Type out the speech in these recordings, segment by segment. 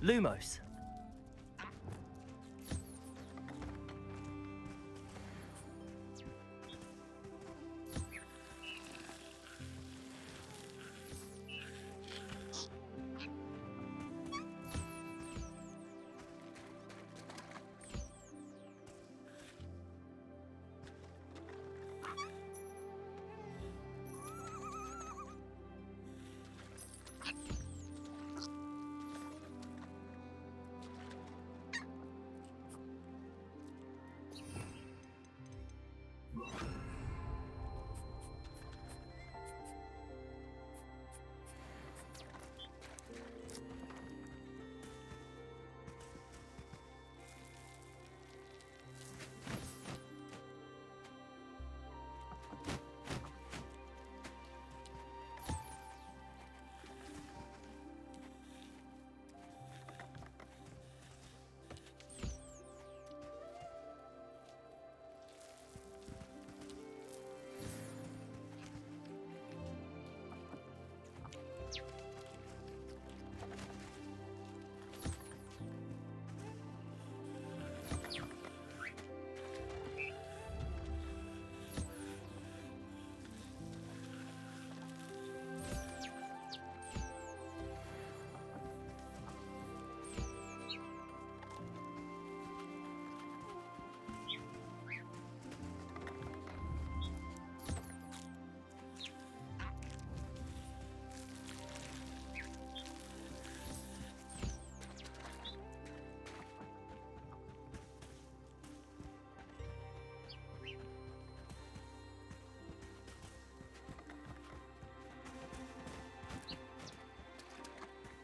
Lumos.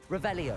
Revelio.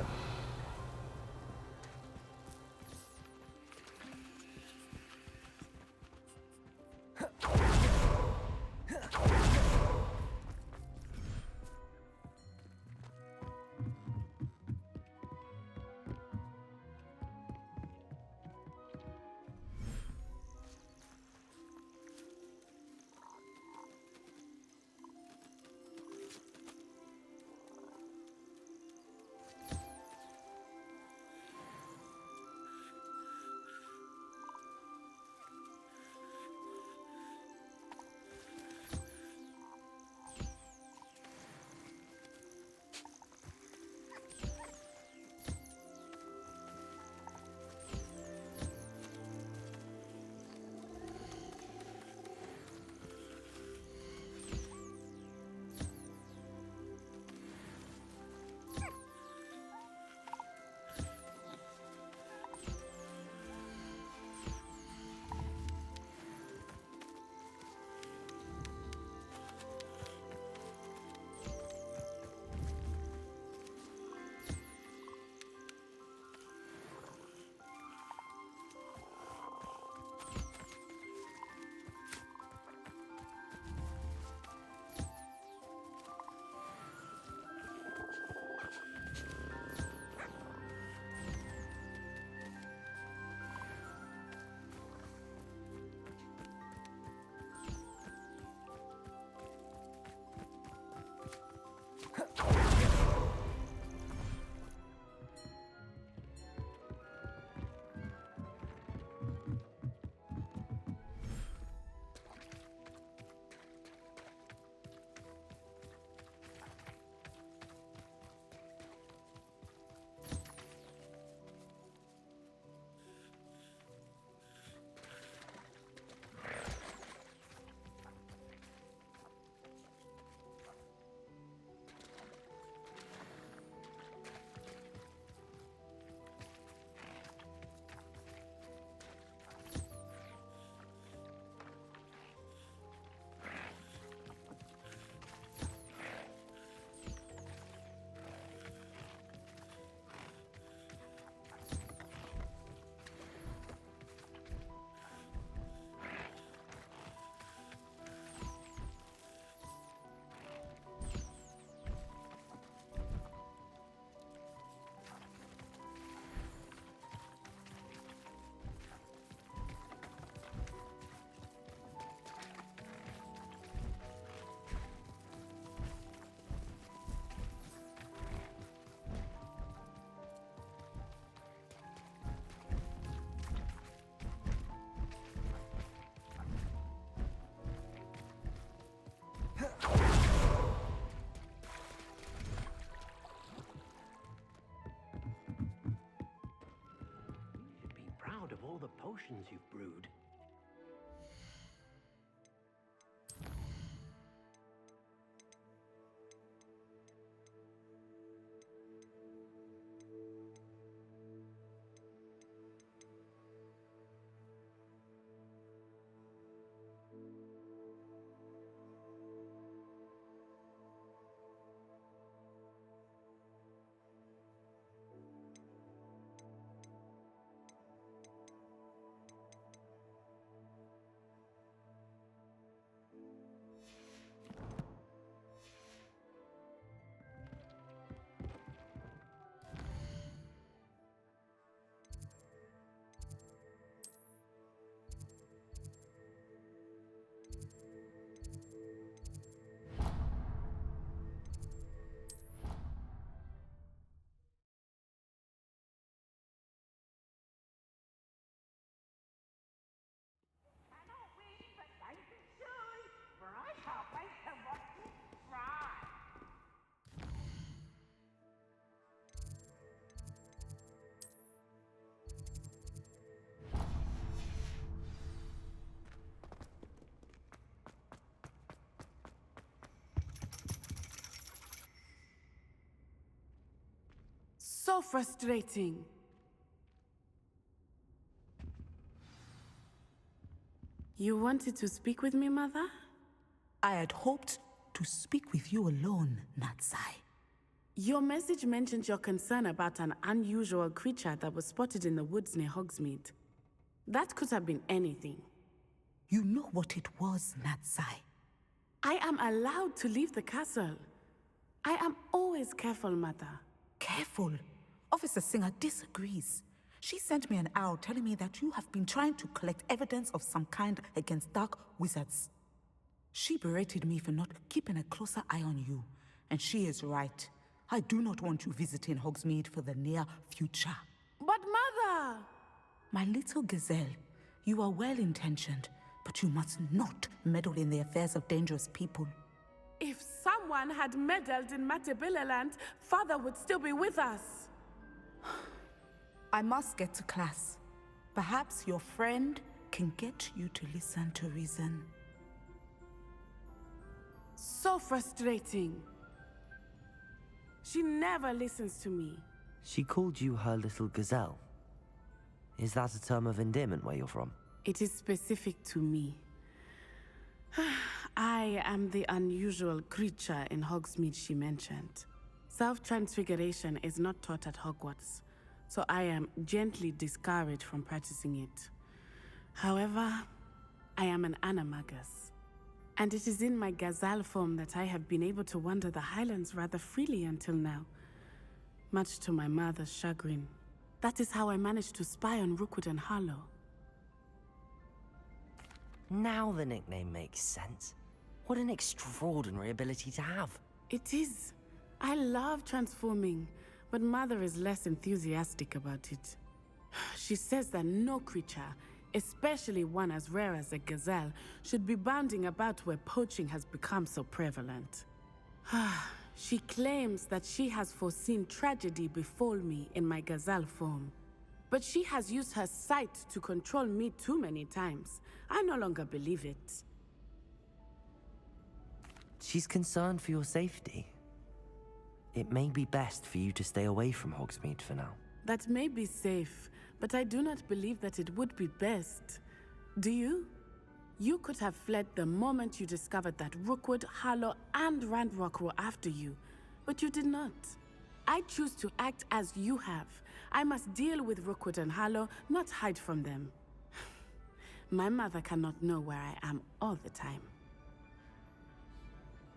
all the potions you've brewed. So frustrating. You wanted to speak with me, Mother? I had hoped to speak with you alone, Natsai. Your message mentioned your concern about an unusual creature that was spotted in the woods near Hogsmeade. That could have been anything. You know what it was, Natsai. I am allowed to leave the castle. I am always careful, Mother. Careful. Officer Singer disagrees. She sent me an owl telling me that you have been trying to collect evidence of some kind against dark wizards. She berated me for not keeping a closer eye on you, and she is right. I do not want you visiting Hogsmeade for the near future. But Mother! My little gazelle, you are well-intentioned, but you must not meddle in the affairs of dangerous people. If someone had meddled in Matabeleland, Father would still be with us. I must get to class. Perhaps your friend can get you to listen to reason. So frustrating. She never listens to me. She called you her little gazelle. Is that a term of endearment where you're from? It is specific to me. I am the unusual creature in Hogsmeade she mentioned. Self-transfiguration is not taught at Hogwarts, so I am gently discouraged from practicing it. However, I am an animagus, and it is in my gazelle form that I have been able to wander the Highlands rather freely until now, much to my mother's chagrin. That is how I managed to spy on Rookwood and Harlow. Now the nickname makes sense. What an extraordinary ability to have. It is. I love transforming, but Mother is less enthusiastic about it. She says that no creature, especially one as rare as a gazelle, should be bounding about where poaching has become so prevalent. She claims that she has foreseen tragedy befall me in my gazelle form. But she has used her sight to control me too many times. I no longer believe it. She's concerned for your safety. It may be best for you to stay away from Hogsmeade for now. That may be safe, but I do not believe that it would be best. Do you? You could have fled the moment you discovered that Rookwood, Harlow, and Randrock were after you, but you did not. I choose to act as you have. I must deal with Rookwood and Harlow, not hide from them. My mother cannot know where I am all the time.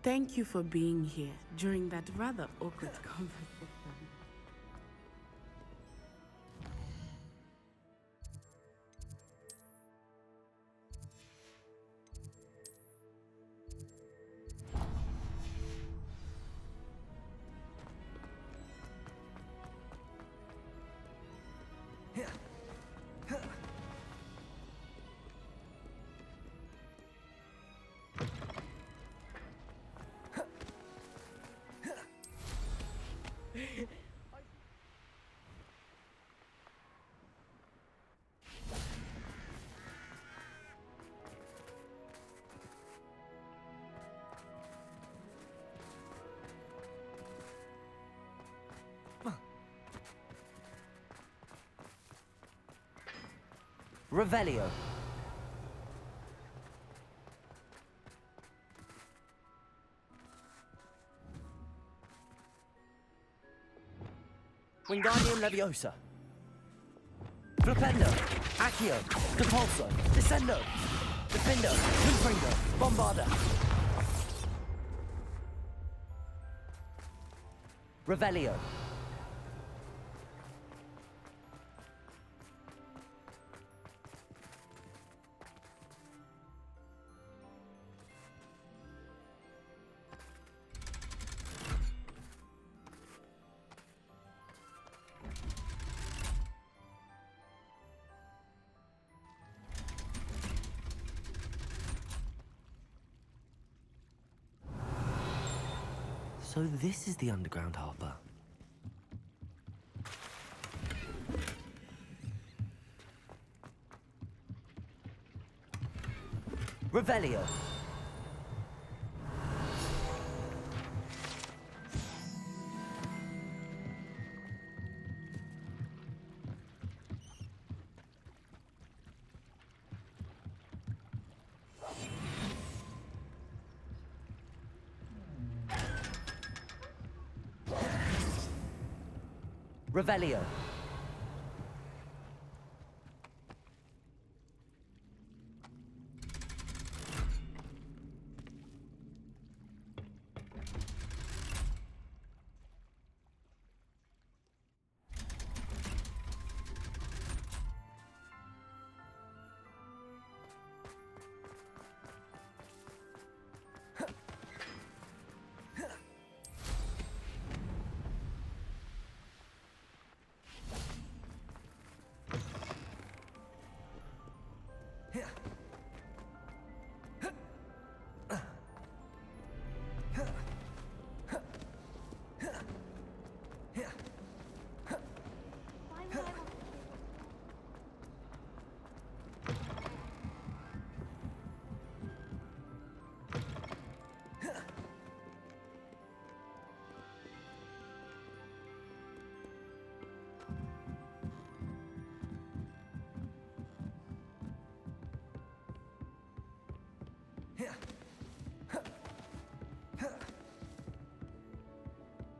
Thank you for being here during that rather awkward conversation. Revelio. Wingardium Leviosa. Flipendo. Accio. Depulso. Descendo. Defendo. Confringo. Bombarda. Revelio. So this is the underground harbor. Revelio. Revelio.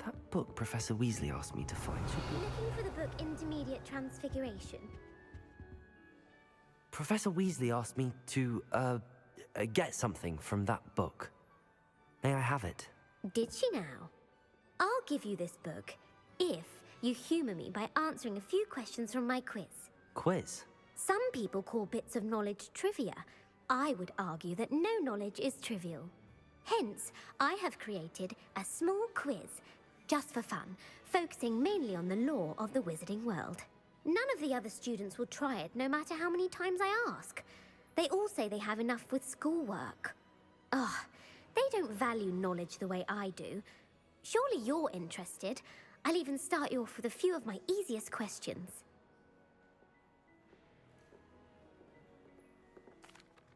That book Professor Weasley asked me to find. Looking for the book Intermediate Transfiguration? Professor Weasley asked me to, get something from that book. May I have it? Did she now? I'll give you this book if you humour me by answering a few questions from my quiz. Quiz? Some people call bits of knowledge trivia. I would argue that no knowledge is trivial. Hence, I have created a small quiz, just for fun, focusing mainly on the lore of the wizarding world. None of the other students will try it, no matter how many times I ask. They all say they have enough with schoolwork. Ugh, they don't value knowledge the way I do. Surely you're interested. I'll even start you off with a few of my easiest questions.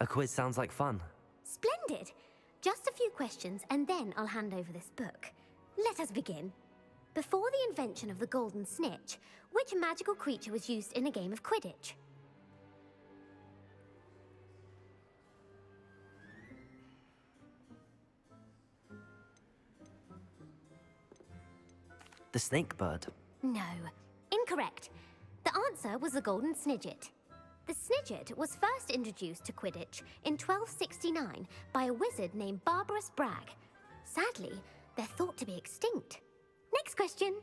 A quiz sounds like fun. Splendid! Just a few questions, and then I'll hand over this book. Let us begin. Before the invention of the golden snitch, which magical creature was used in a game of Quidditch? The snake bird. No, incorrect. The answer was the golden snidget. The snidget was first introduced to Quidditch in 1269 by a wizard named Barbarous Bragg. Sadly, they're thought to be extinct. Next question.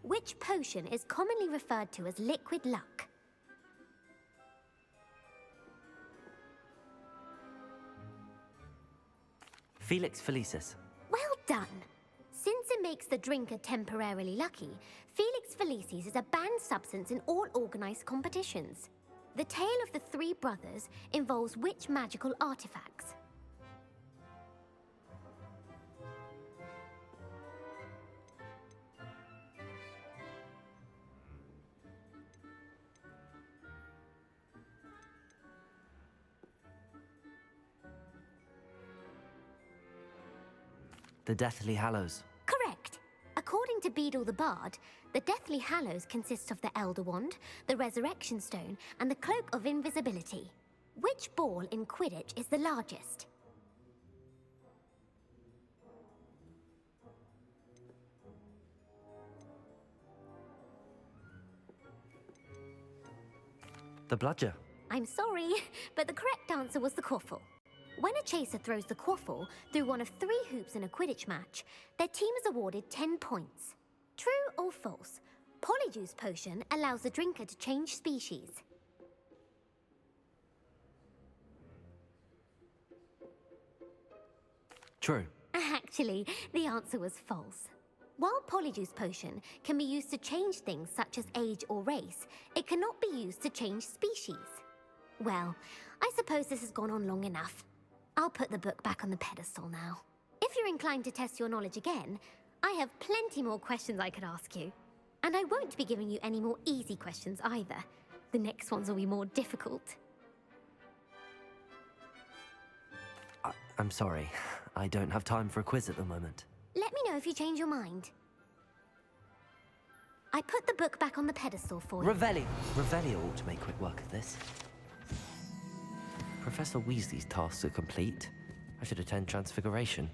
Which potion is commonly referred to as liquid luck? Felix Felicis. Well done. Since it makes the drinker temporarily lucky, Felix Felicis is a banned substance in all organized competitions. The tale of the three brothers involves which magical artifacts? The Deathly Hallows. Correct. According to Beadle the Bard, the Deathly Hallows consist of the Elder Wand, the Resurrection Stone, and the Cloak of Invisibility. Which ball in Quidditch is the largest? The bludger. I'm sorry, but the correct answer was the quaffle. When a chaser throws the quaffle through one of 3 hoops in a Quidditch match, their team is awarded 10 points. True or false? Polyjuice Potion allows the drinker to change species. True. Actually, the answer was false. While Polyjuice Potion can be used to change things such as age or race, it cannot be used to change species. Well, I suppose this has gone on long enough. I'll put the book back on the pedestal now. If you're inclined to test your knowledge again, I have plenty more questions I could ask you. And I won't be giving you any more easy questions either. The next ones will be more difficult. I'm sorry. I don't have time for a quiz at the moment. Let me know if you change your mind. I put the book back on the pedestal for you. Revelio ought to make quick work of this. Professor Weasley's tasks are complete. I should attend Transfiguration.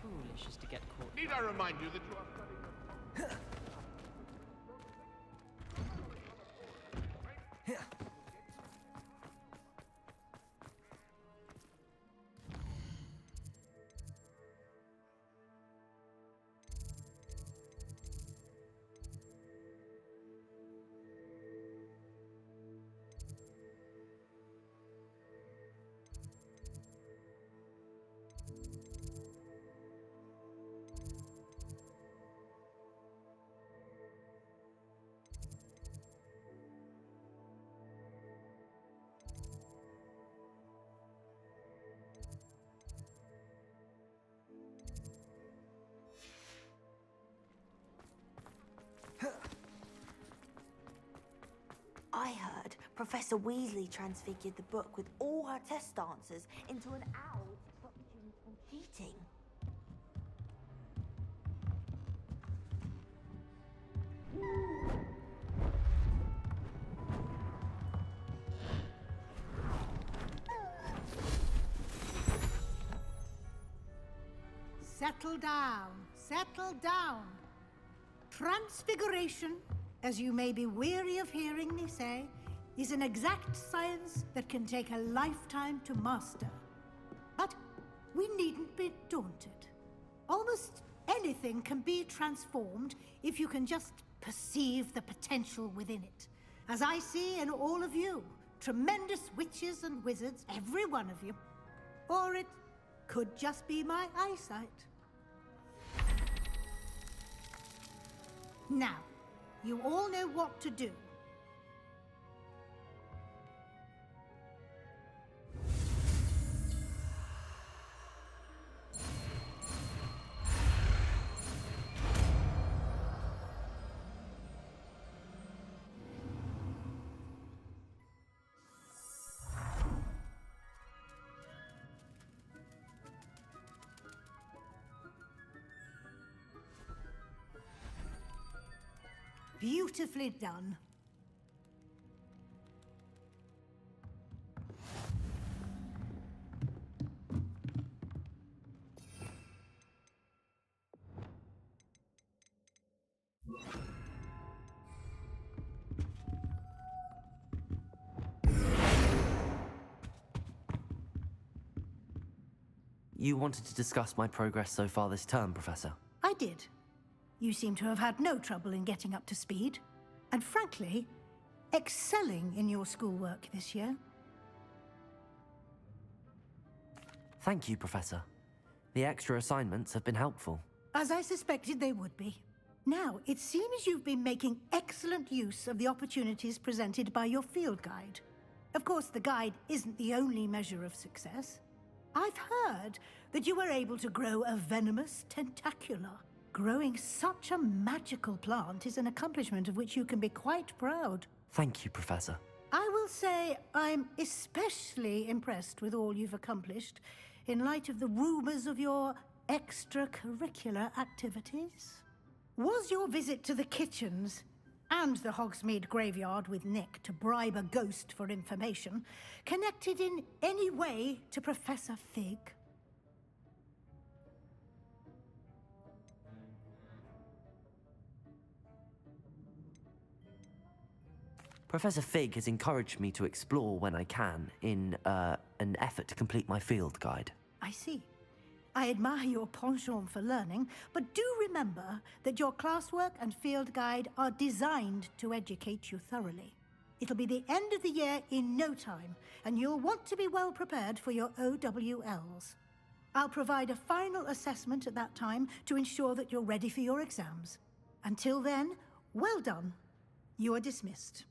Foolish is to get caught. Need I remind you that you are studying... I heard Professor Weasley transfigured the book with all her test answers into an owl to stop students from cheating. Settle down, settle down. Transfiguration, as you may be weary of hearing me say, is an exact science that can take a lifetime to master. But we needn't be daunted. Almost anything can be transformed if you can just perceive the potential within it. As I see in all of you, tremendous witches and wizards, every one of you. Or it could just be my eyesight. Now, you all know what to do. Beautifully done. You wanted to discuss my progress so far this term, Professor? I did. You seem to have had no trouble in getting up to speed, and frankly, excelling in your schoolwork this year. Thank you, Professor. The extra assignments have been helpful. As I suspected they would be. Now, it seems you've been making excellent use of the opportunities presented by your field guide. Of course, the guide isn't the only measure of success. I've heard that you were able to grow a venomous tentacula. Growing such a magical plant is an accomplishment of which you can be quite proud. Thank you, Professor. I will say I'm especially impressed with all you've accomplished in light of the rumors of your extracurricular activities. Was your visit to the kitchens and the Hogsmeade graveyard with Nick to bribe a ghost for information connected in any way to Professor Fig? Professor Fig has encouraged me to explore when I can in an effort to complete my field guide. I see. I admire your penchant for learning, but do remember that your classwork and field guide are designed to educate you thoroughly. It'll be the end of the year in no time, and you'll want to be well prepared for your OWLs. I'll provide a final assessment at that time to ensure that you're ready for your exams. Until then, well done. You are dismissed.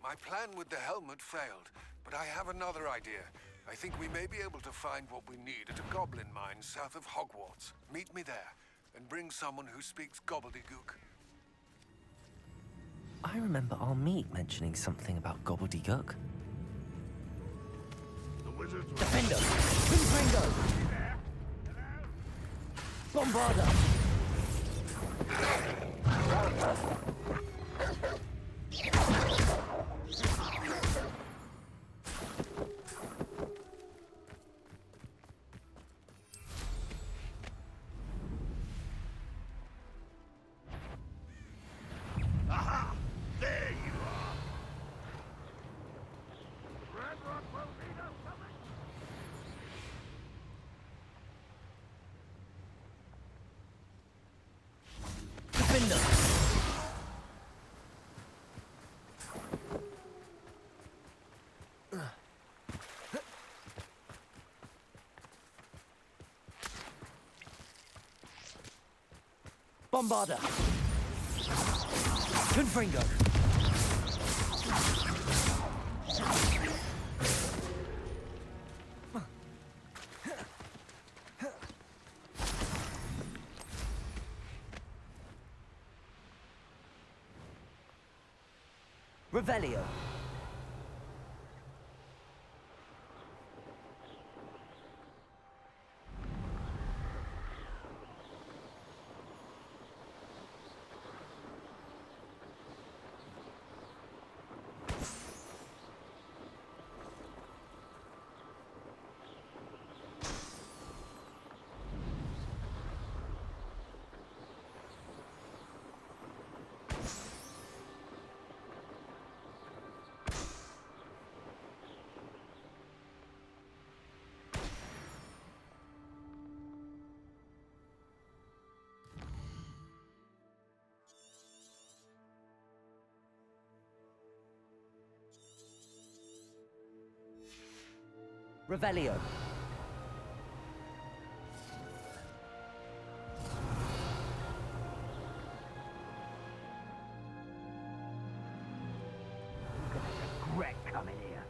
My plan with the helmet failed, but I have another idea. I think we may be able to find what we need at a goblin mine south of Hogwarts. Meet me there, and bring someone who speaks gobbledygook. I remember our meet mentioning something about gobbledygook. The wizards will... Defender! Confringo! Bombarda! Aha! There you are! Red Rock will lead us something! Defender! Bombarda! Confringo! Revelio! Revelio. You're gonna regret coming here.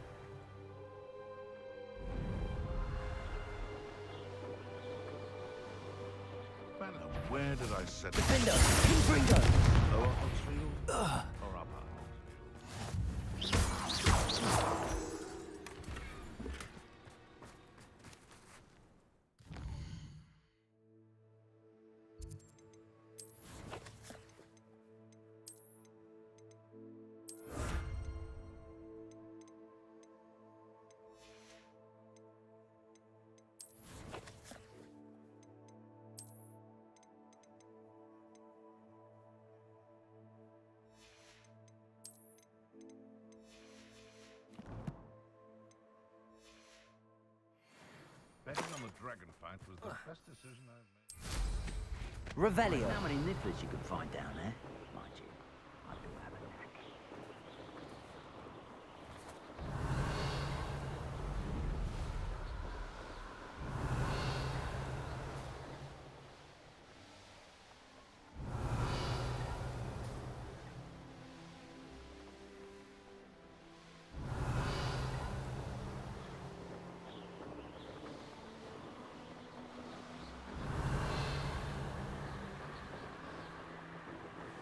Fellow, where did I set it? Defender! King Gringo! Lower Hogsfield? Or upper Hogsfield? Betting on the dragon fight was the best decision I've made. Revelio. How many nifflers you can find down there? Mind you, I do have a knack.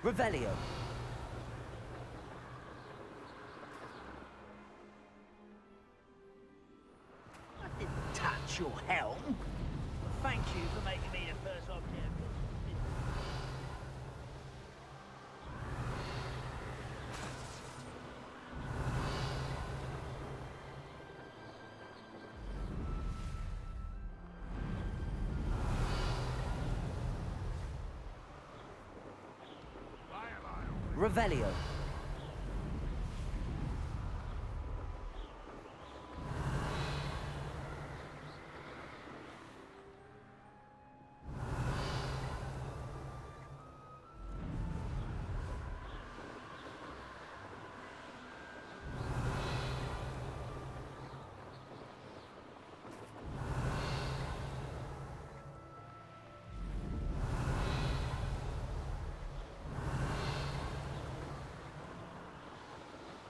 Revelio. I didn't touch your helm. Thank you for making me the first object. Revelio.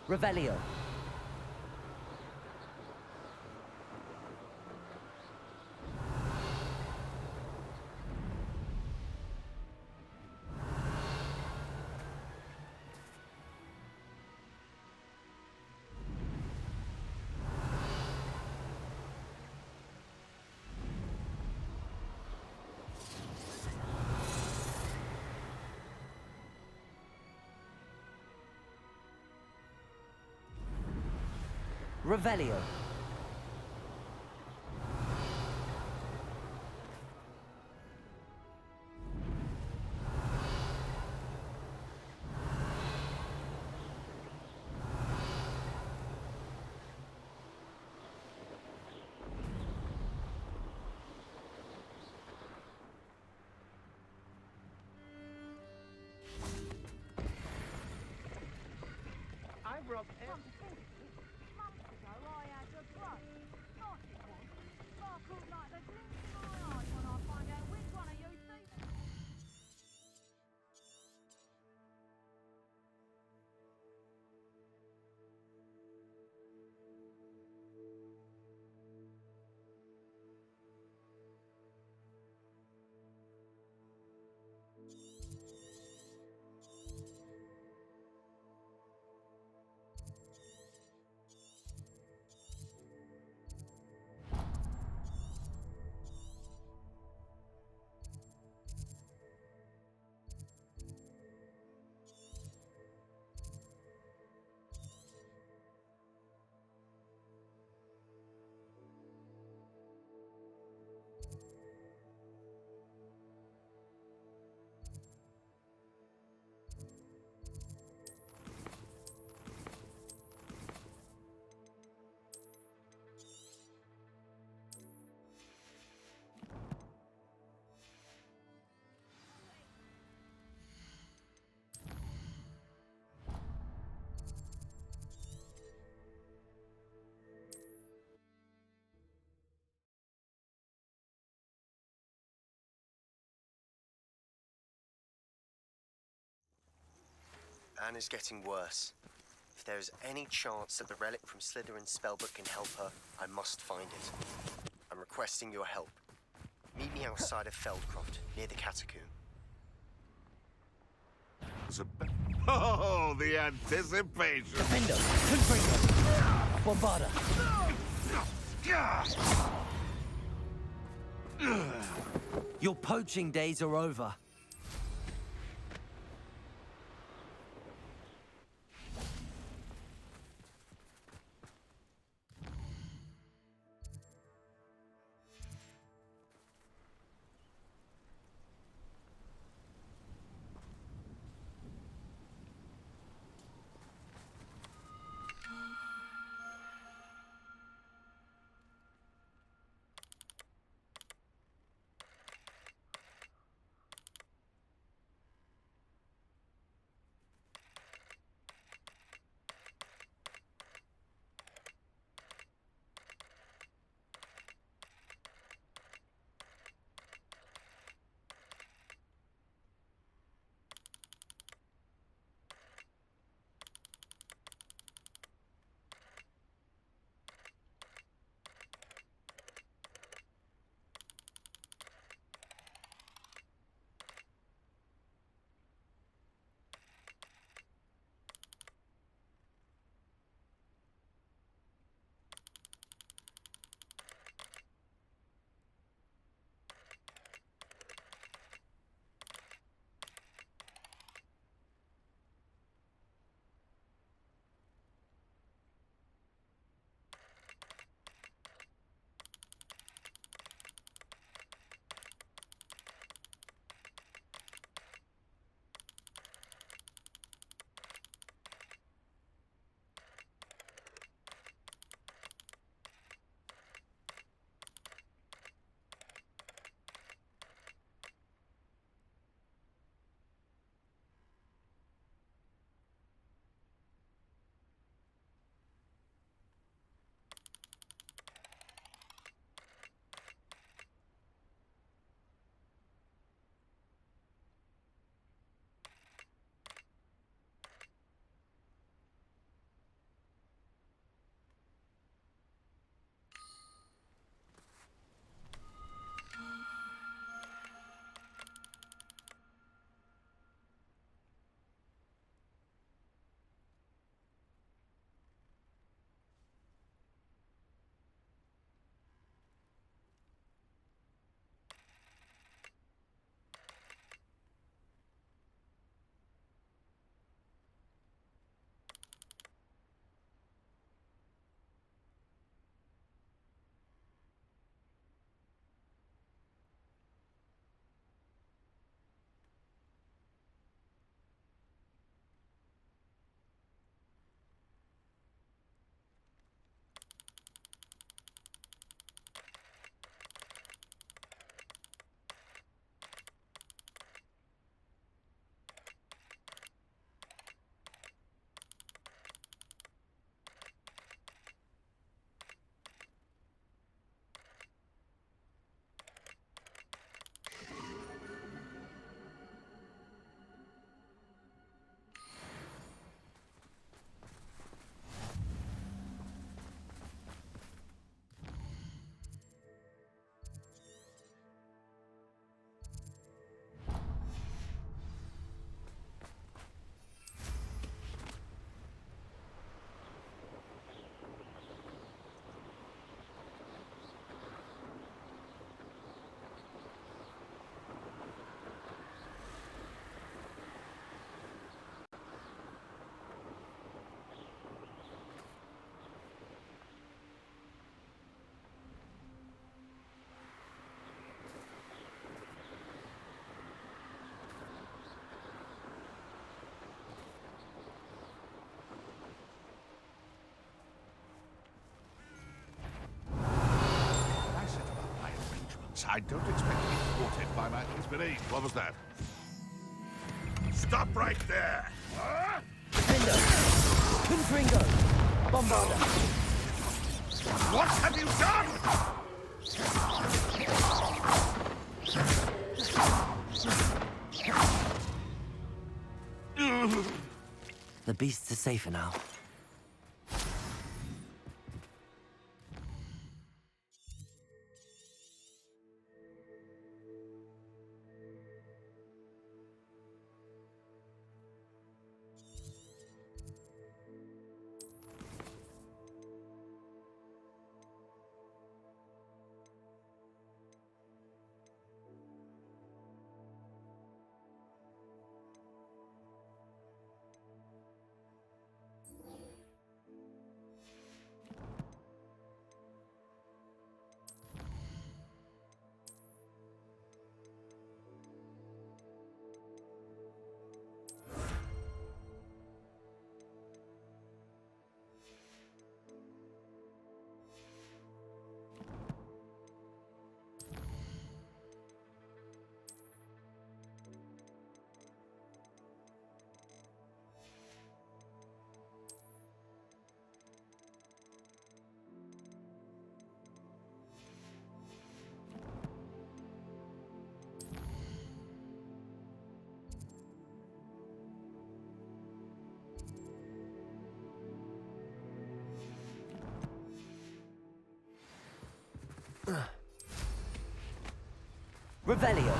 Revelio. Revelio. I robbed Anna's getting worse. If there is any chance that the relic from Slytherin's spellbook can help her, I must find it. I'm requesting your help. Meet me outside of Feldcroft, near the catacomb. Oh, the anticipation! Defender! Confringo! Bombarda! Your poaching days are over. I don't expect to be thwarted by my misbelief. What was that? Stop right there! Defender! Confringo! Bombarda! What have you done? The beasts are safer now. Revelio.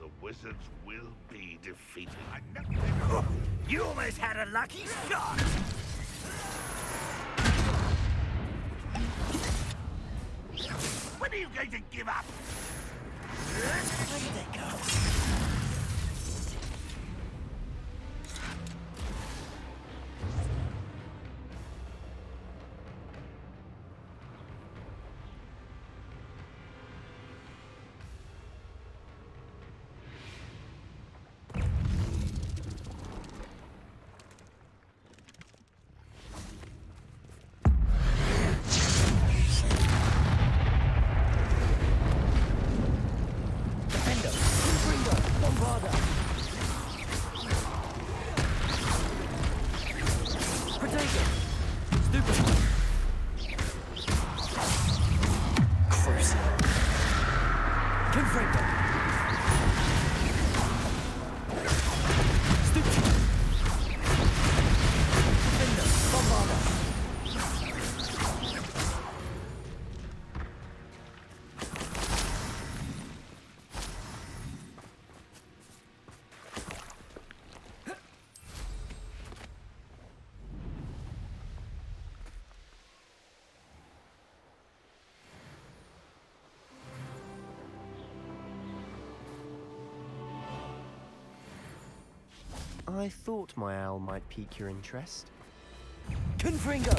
The wizards will be defeated. You almost had a lucky shot! When are you going to give up? Where did they go? I thought my owl might pique your interest. Confringo!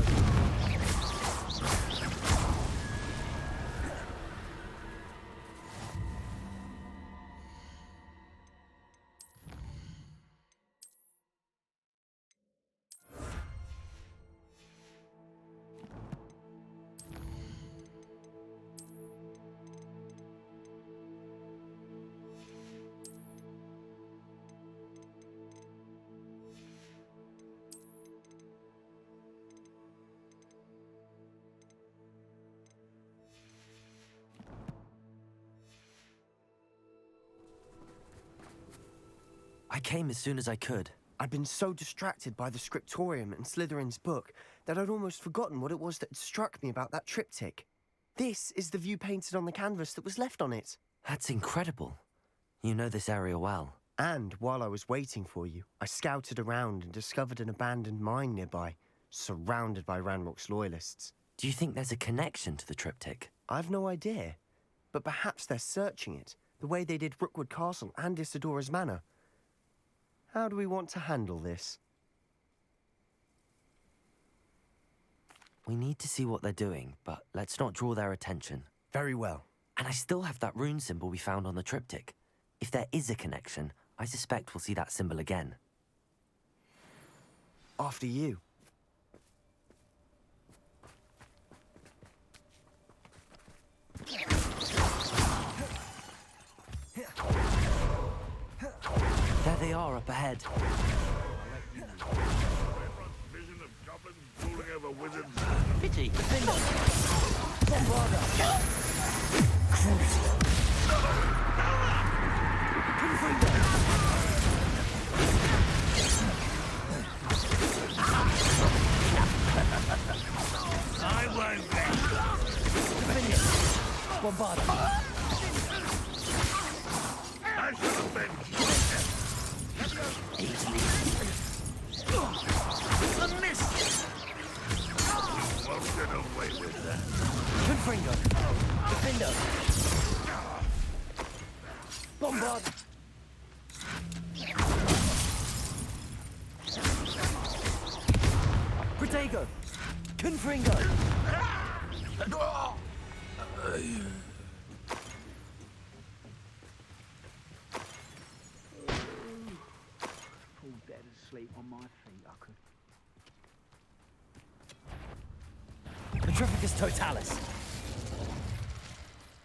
I came as soon as I could. I'd been so distracted by the scriptorium and Slytherin's book that I'd almost forgotten what it was that had struck me about that triptych. This is the view painted on the canvas that was left on it. That's incredible. You know this area well. And while I was waiting for you, I scouted around and discovered an abandoned mine nearby, surrounded by Ranrock's loyalists. Do you think there's a connection to the triptych? I've no idea, but perhaps they're searching it, the way they did Rookwood Castle and Isidora's Manor. How do we want to handle this? We need to see what they're doing, but let's not draw their attention. Very well. And I still have that rune symbol we found on the triptych. If there is a connection, I suspect we'll see that symbol again. After you. are up ahead. Vision of goblins ruling over wizards. Pity. Defender! Bombarda! Crucial! Confringo! I won't bet. Defender! Bombarda! I shall avenge you. Easily. A miss. Won't get away with that. Confringo! Defender! Bombard! Protego! Confringo! Fall dead asleep on my feet, I could. Petrificus Totalis!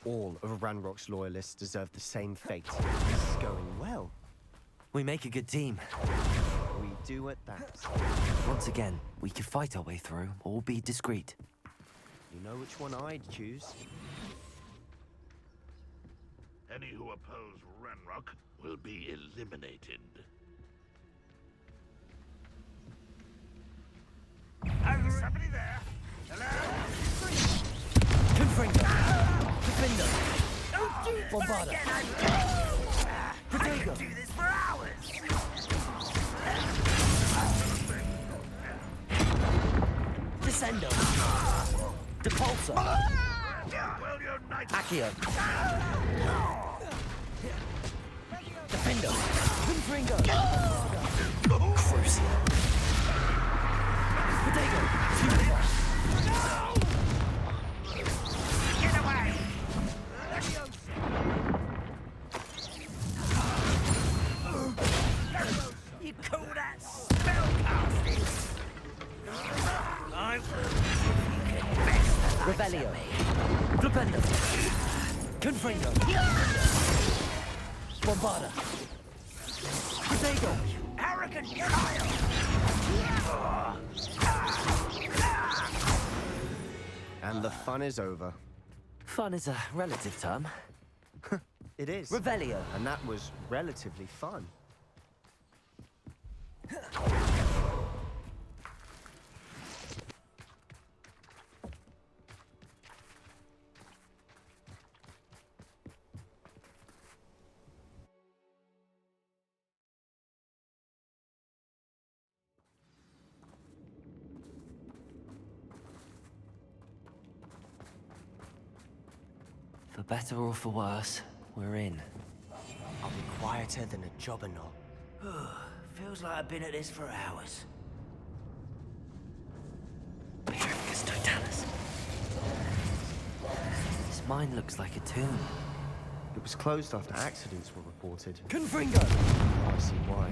All of Ranrock's loyalists deserve the same fate. This is going well. We make a good team. We do at that. Once again, we could fight our way through, or be discreet. You know which one I'd choose? Any who oppose Ranrock will be eliminated. Is somebody there? Hello? Confringo! Defender! Don't do it Bombarda! I could do this for hours. Descendo! Depulsor! Well, you're nice. Accio! Defender! Confringo! Crucial! Protego! Get away. You call that spellcasting? I will. Revelio! Flipendo! Confringo! Bombarda! Protego! Arrogant child. And the fun is over. Fun is a relative term. It is. Revelio! And that was relatively fun. For better or for worse, we're in. I'll be quieter than a jobberknoll. Feels like I've been at this for hours. Petrificus Totalis. This mine looks like a tomb. It was closed after accidents were reported. Confringo! I see why.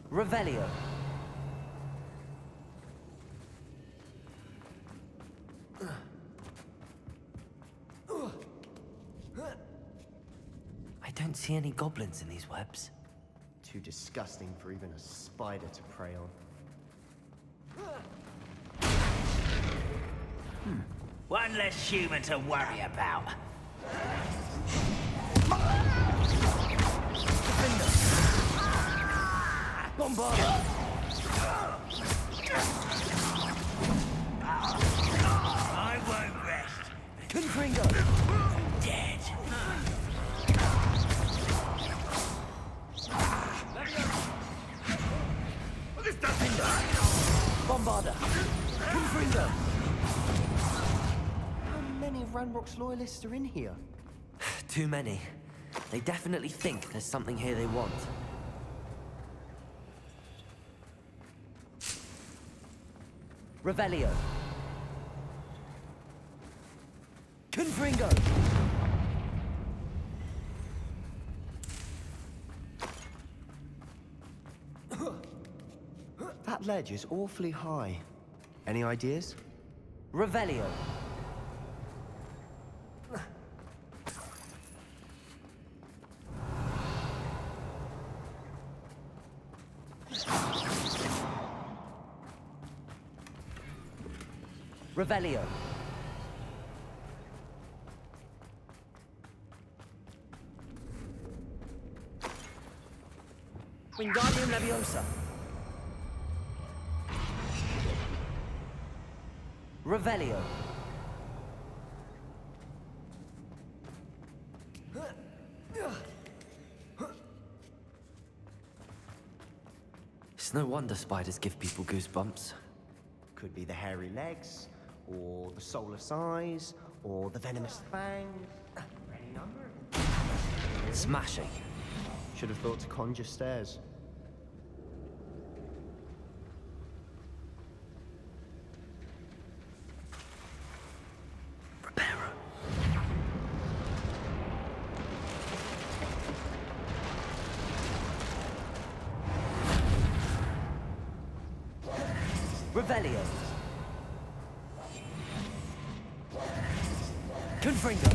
Revelio! I don't see any goblins in these webs. Too disgusting for even a spider to prey on. One less human to worry about. Bombarda! I won't rest. Confringo! Dead. Bombarda! Confringo! How many of Ranrock's loyalists are in here? Too many. They definitely think there's something here they want. Revelio! Confringo! That ledge is awfully high. Any ideas? Revelio. Revelio. Wingardium Leviosa. Revelio. It's no wonder spiders give people goosebumps. Could be the hairy legs, or the soulless eyes, or the venomous fangs. Any number of them. Smashing. Should have thought to conjure stairs. Reparo. Revelio. Confringo.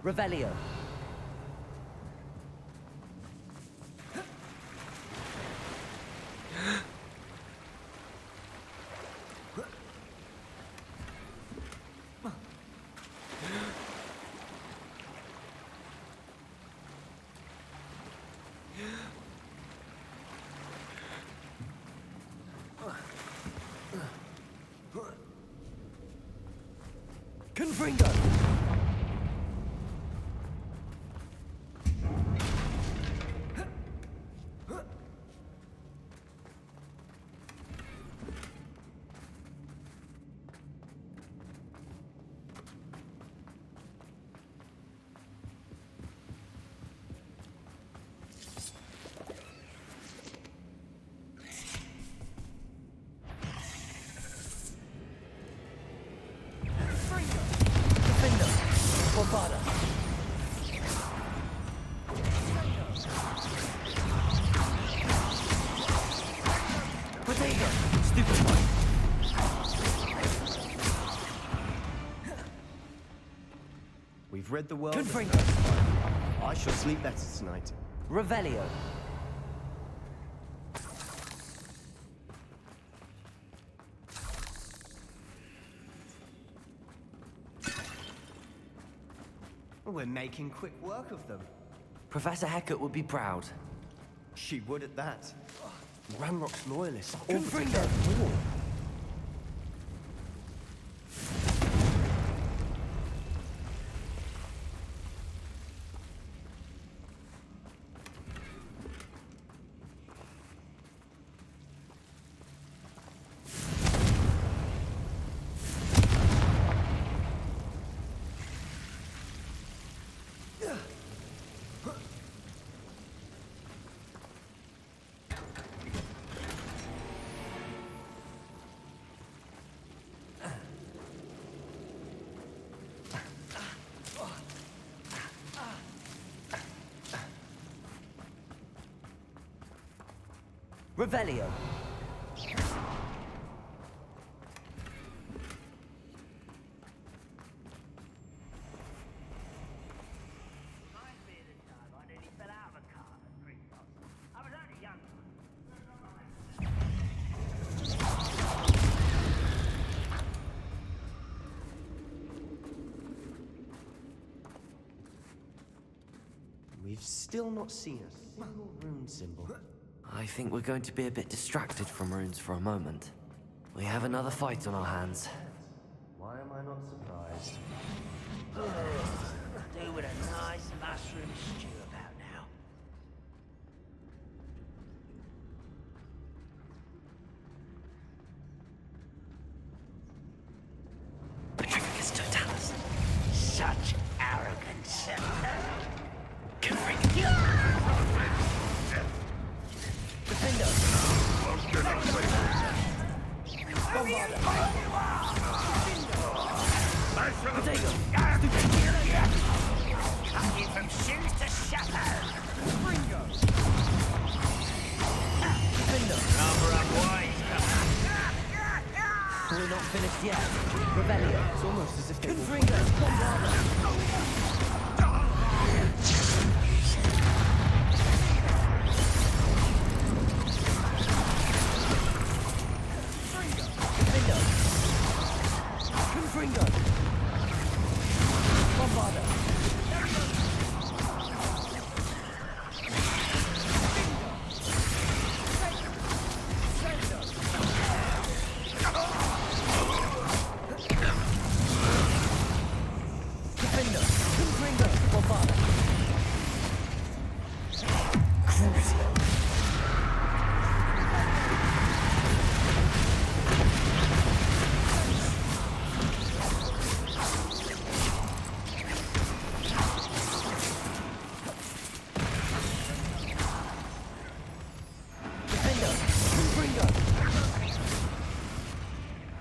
Revelio. Confringo. We've read the world. Confringo. I shall sleep better tonight. Revelio. We're making quick work of them. Professor Hecat would be proud. She would at that. Ranrock's loyalists. Confringo. Revelio. We've still not seen a single rune symbol. I think we're going to be a bit distracted from runes for a moment. We have another fight on our hands. Why am I not surprised? Do with a nice mushroom stew about now. Petrificus totalis. Such arrogance. Defender. Cut you from shoes to shadow. We're not finished yet. Revelio. It's almost as if they Confringo. Bombarda. Confringo. Bombarda.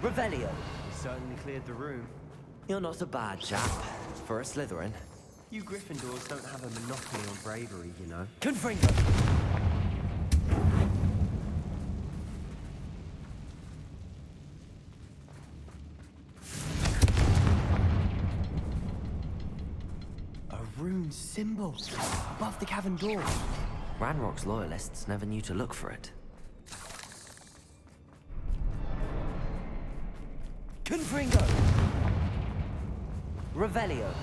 Revelio. You certainly cleared the room. You're not a bad chap for a Slytherin. You Gryffindors don't have a monopoly on bravery, you know. Confringo. A rune symbol above the cavern door. Ranrock's loyalists never knew to look for it. Confringo! Revelio.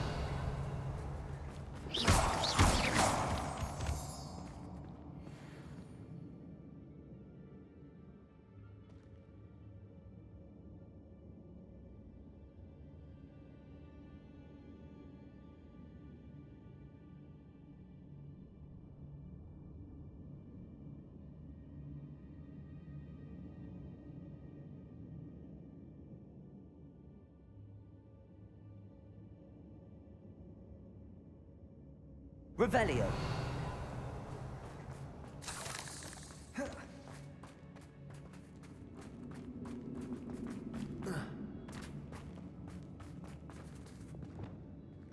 Revelio.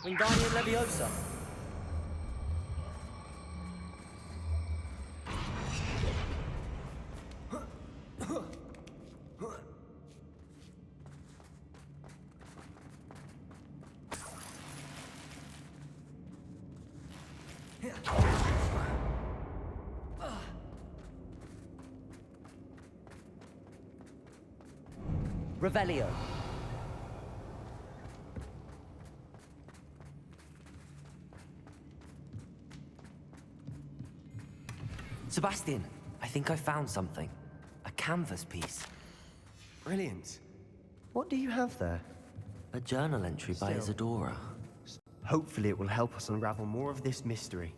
Wingardium Leviosa. Revelio. Sebastian, I think I found something. A canvas piece. Brilliant. What do you have there? A journal entry by Isadora. Hopefully it will help us unravel more of this mystery.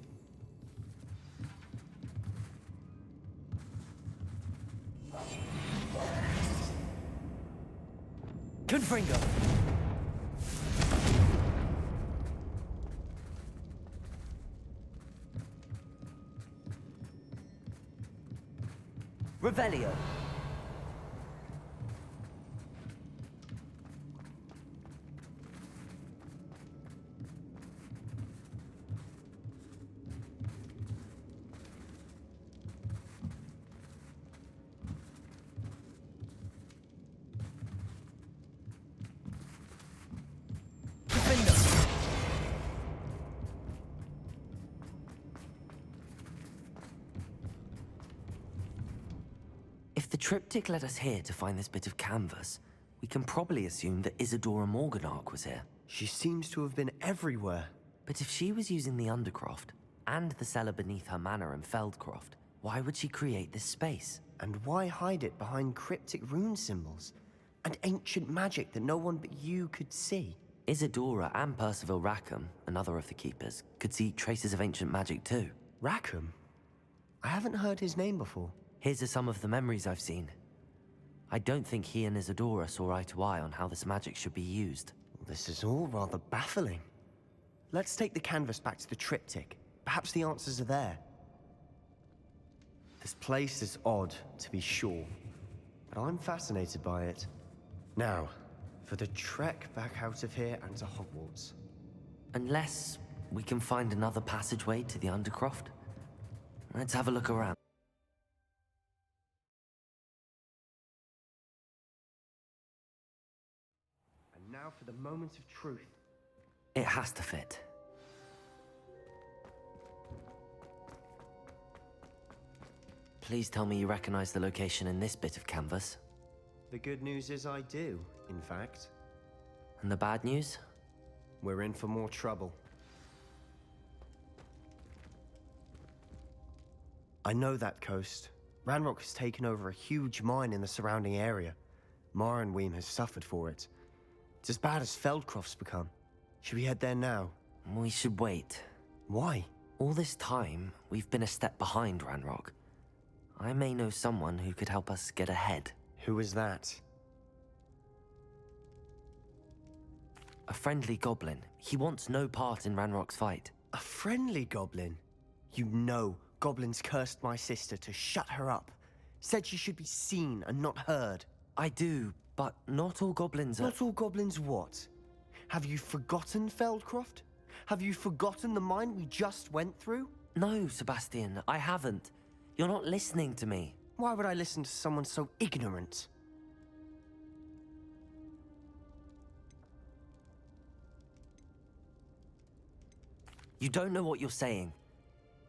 Confringo. Revelio. If the triptych led us here to find this bit of canvas, we can probably assume that Isadora Morganach was here. She seems to have been everywhere. But if she was using the Undercroft, and the cellar beneath her manor in Feldcroft, why would she create this space? And why hide it behind cryptic rune symbols? And ancient magic that no one but you could see? Isadora and Percival Rackham, another of the Keepers, could see traces of ancient magic too. Rackham? I haven't heard his name before. Here's are some of the memories I've seen. I don't think he and Isadora saw eye to eye on how this magic should be used. This is all rather baffling. Let's take the canvas back to the triptych. Perhaps the answers are there. This place is odd, to be sure, but I'm fascinated by it. Now, for the trek back out of here and to Hogwarts. Unless we can find another passageway to the Undercroft. Let's have a look around. now for the moment of truth. It has to fit. Please tell me you recognize the location in this bit of canvas. The good news is I do, in fact. And the bad news? We're in for more trouble. I know that coast. Ranrock has taken over a huge mine in the surrounding area. Marenweem has suffered for it. It's as bad as Feldcroft's become. Should we head there now? We should wait. Why? All this time, we've been a step behind Ranrock. I may know someone who could help us get ahead. Who is that? A friendly goblin. He wants no part in Ranrock's fight. A friendly goblin? You know goblins cursed my sister to shut her up. Said she should be seen and not heard. I do, but not all goblins are... Not all goblins what? Have you forgotten Feldcroft? Have you forgotten the mine we just went through? No, Sebastian, I haven't. You're not listening to me. Why would I listen to someone so ignorant? You don't know what you're saying.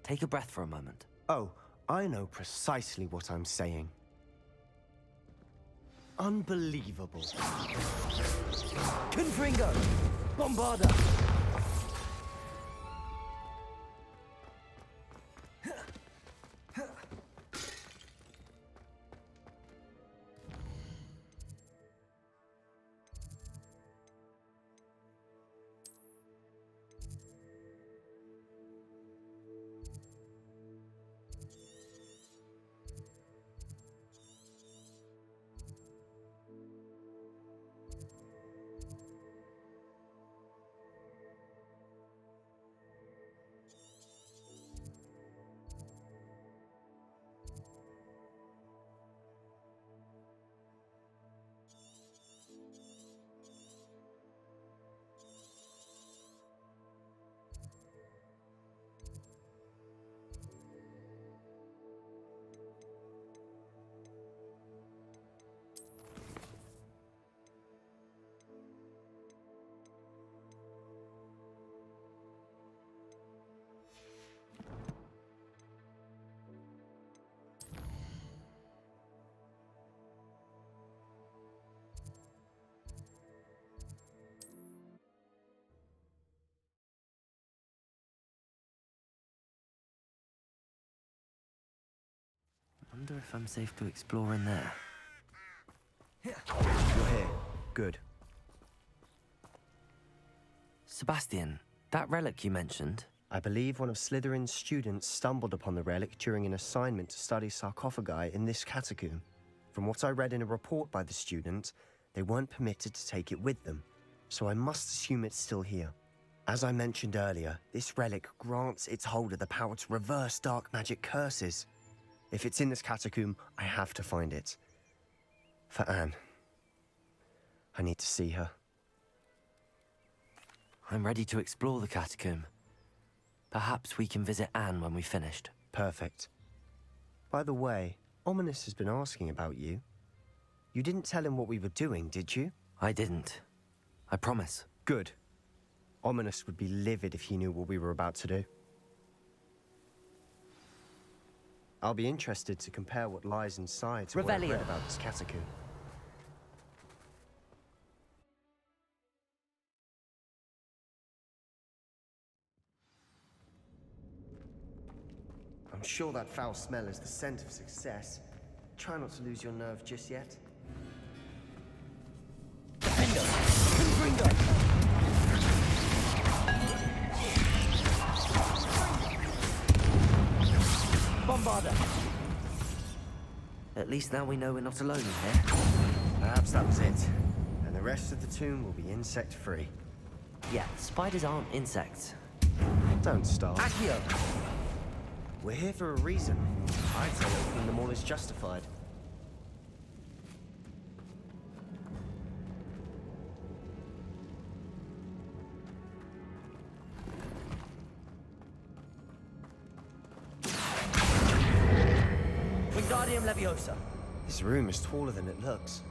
Take a breath for a moment. Oh, I know precisely what I'm saying. Unbelievable. Confringo! Bombarda! I wonder if I'm safe to explore in there. You're here. Good. Sebastian, that relic you mentioned... I believe one of Slytherin's students stumbled upon the relic during an assignment to study sarcophagi in this catacomb. From what I read in a report by the student, they weren't permitted to take it with them, so I must assume it's still here. As I mentioned earlier, this relic grants its holder the power to reverse dark magic curses. If it's in this catacomb, I have to find it. For Anne. I need to see her. I'm ready to explore the catacomb. Perhaps we can visit Anne when we've finished. Perfect. By the way, Ominous has been asking about you. You didn't tell him what we were doing, did you? I didn't. I promise. Good. Ominous would be livid if he knew what we were about to do. I'll be interested to compare what lies inside to what I've read about this catacomb. I'm sure that foul smell is the scent of success. Try not to lose your nerve just yet. Defender! Confringo! Bombarda! At least now we know we're not alone in here. Perhaps that was it. And the rest of the tomb will be insect-free. Yeah, spiders aren't insects. Don't start. Accio! We're here for a reason. I'd say opening them all is justified. Wingardium Leviosa. This room is taller than it looks.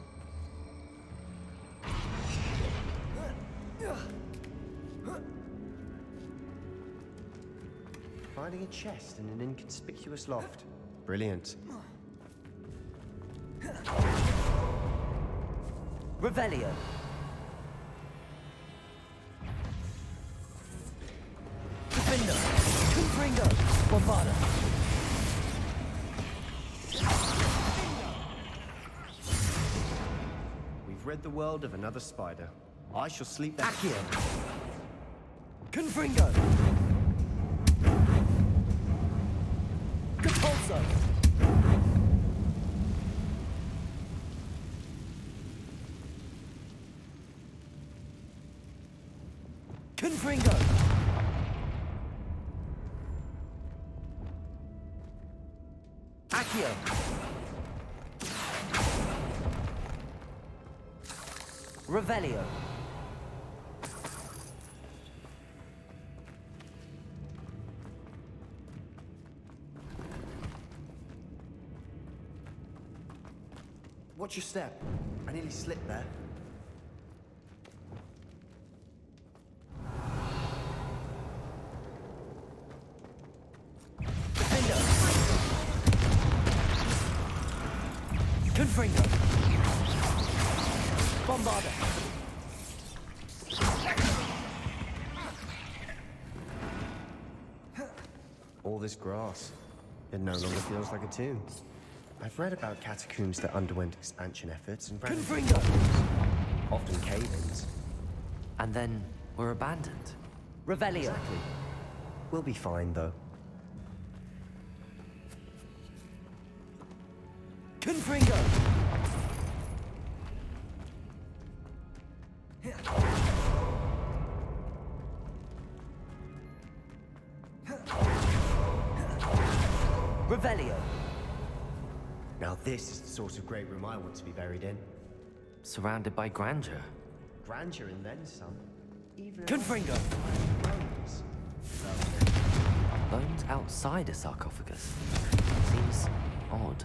Finding a chest in an inconspicuous loft. Brilliant. Revelio. Defender. Confringo. Bombarda. We've read the world of another spider. I shall sleep there. Accio. Confringo. Capulso. Confringo. Accio. Revelio. Watch your step. I nearly slipped there. Defender. Confringo. Bombarda. All this grass. It no longer feels like a tomb. I've read about catacombs that underwent expansion efforts and Confringo. often cave-ins. And then were abandoned. Revelio. Exactly. We'll be fine, though. Confringo. Revelio. Now this is the sort of great room I want to be buried in. Surrounded by grandeur. Grandeur and then some. Even Confringo. bones. Bones outside a sarcophagus. Seems odd.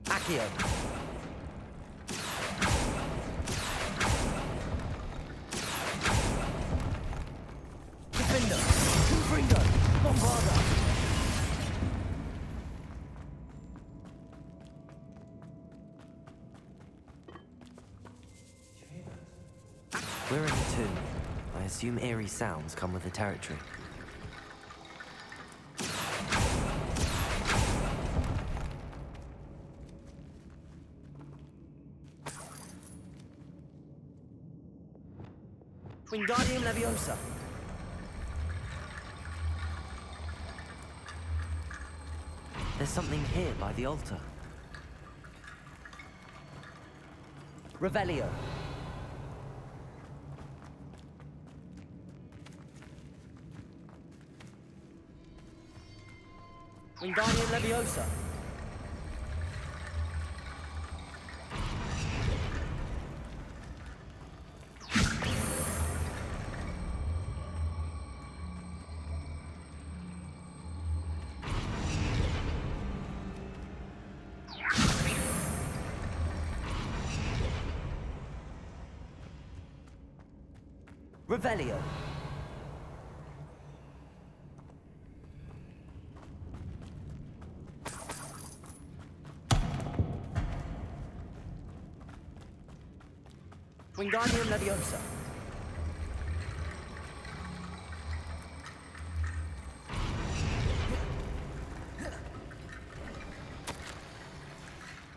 Accio. Defender. Confringo. Bombarda. We're in a tomb. I assume eerie sounds come with the territory. Wingardium Leviosa. There's something here by the altar. Revelio. Wingardium Leviosa. Revelio. Wingardium Leviosa.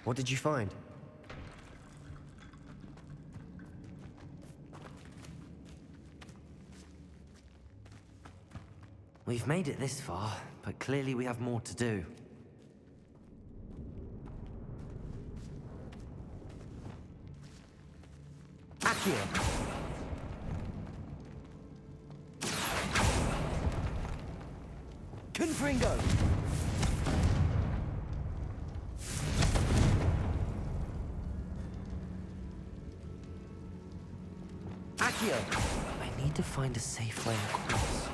What did you find? We've made it this far, but clearly we have more to do. Accio. Confringo. Accio. I need to find a safe way across.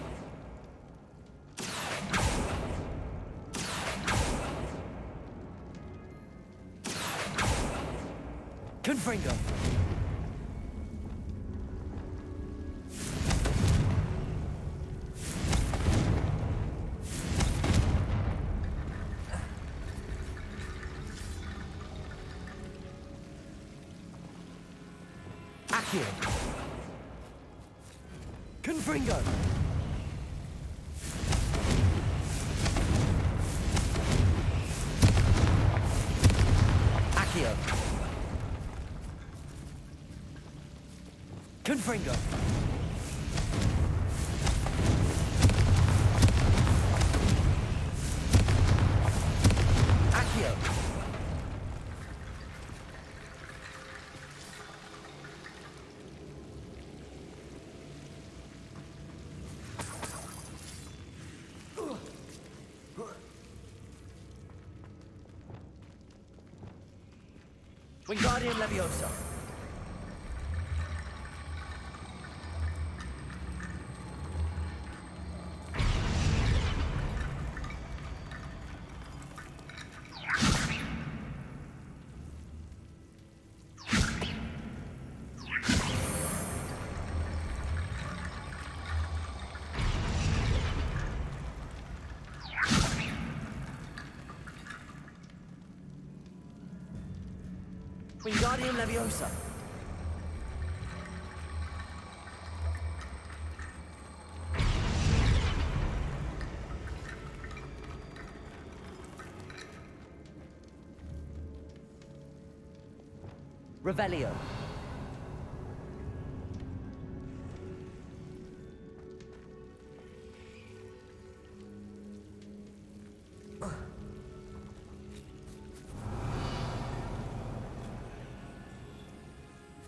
Confringo. Accio. Confringo. Accio. Confringo. Accio. Wingardium Leviosa. Wingardium Leviosa. Revelio.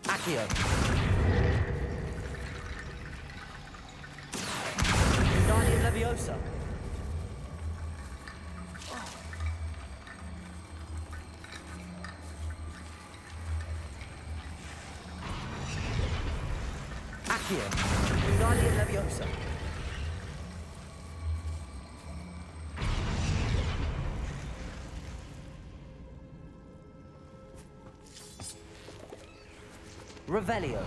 Accio. Wingardium Leviosa. Accio. Wingardium Leviosa. Revelio.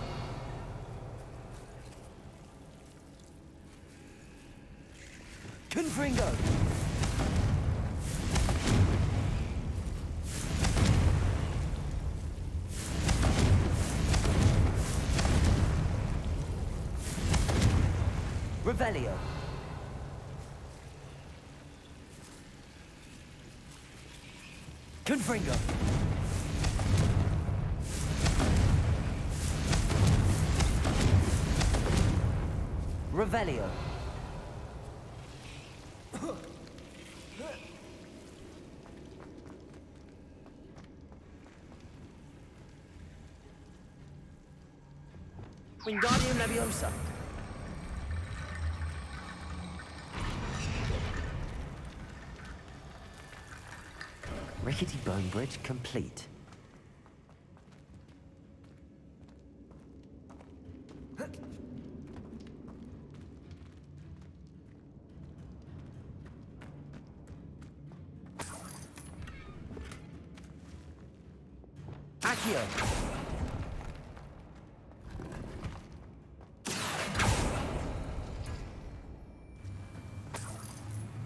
Confringo. Revelio. Confringo. Revelio. Wingardium Leviosa. Rickety bone bridge complete. Accio.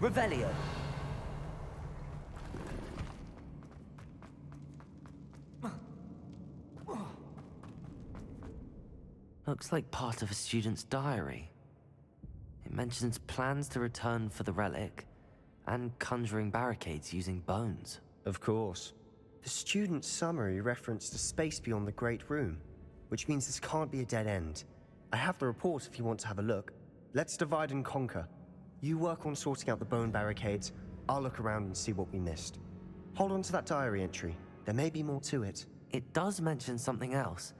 Revelio. Looks like part of a student's diary. It mentions plans to return for the relic and conjuring barricades using bones. Of course. The student's summary referenced a space beyond the Great Room, which means this can't be a dead end. I have the report if you want to have a look. Let's divide and conquer. You work on sorting out the bone barricades, I'll look around and see what we missed. Hold on to that diary entry. There may be more to it. It does mention something else.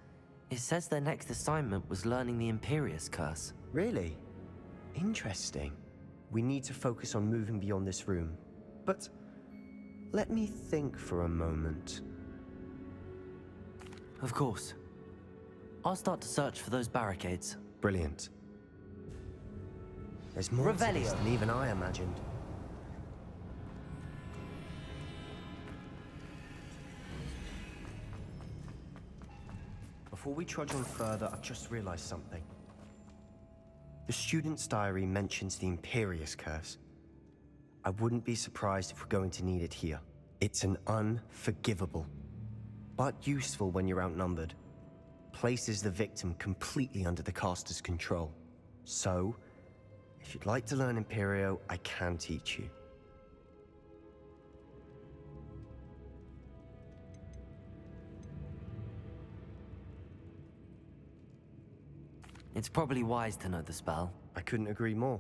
It says their next assignment was learning the Imperius curse. Really? Interesting. We need to focus on moving beyond this room. But let me think for a moment. Of course. I'll start to search for those barricades. Brilliant. There's more to this than even I imagined. Before we trudge on further, I've just realized something. The student's diary mentions the Imperius curse. I wouldn't be surprised if we're going to need it here. It's an unforgivable, but useful when you're outnumbered. places the victim completely under the caster's control. So, if you'd like to learn Imperio, I can teach you. It's probably wise to know the spell. I couldn't agree more.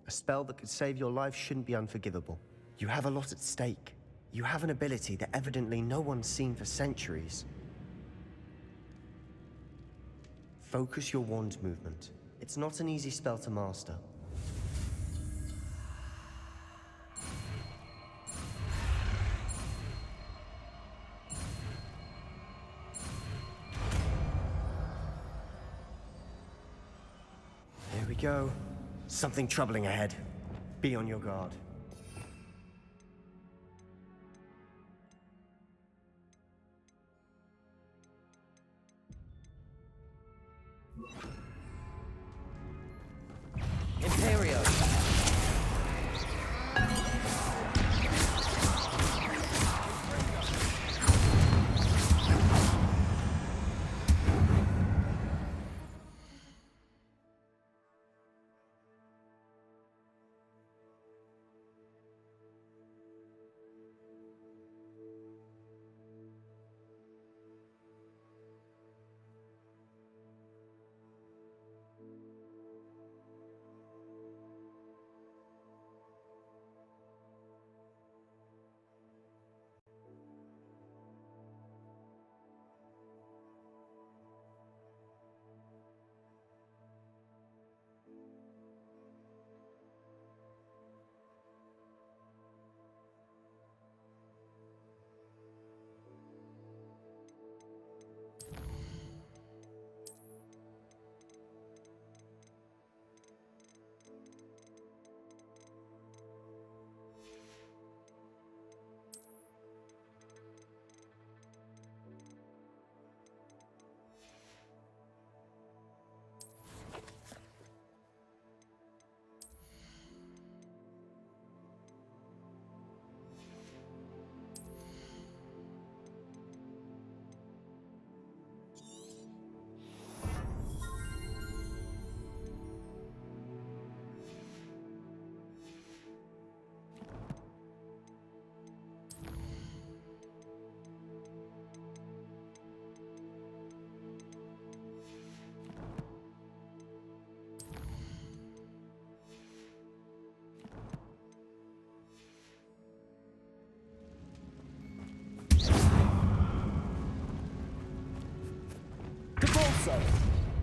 A spell that could save your life shouldn't be unforgivable. You have a lot at stake. You have an ability that evidently no one's seen for centuries. Focus your wand movement. It's not an easy spell to master. Here we go. Something troubling ahead. Be on your guard. Imperio!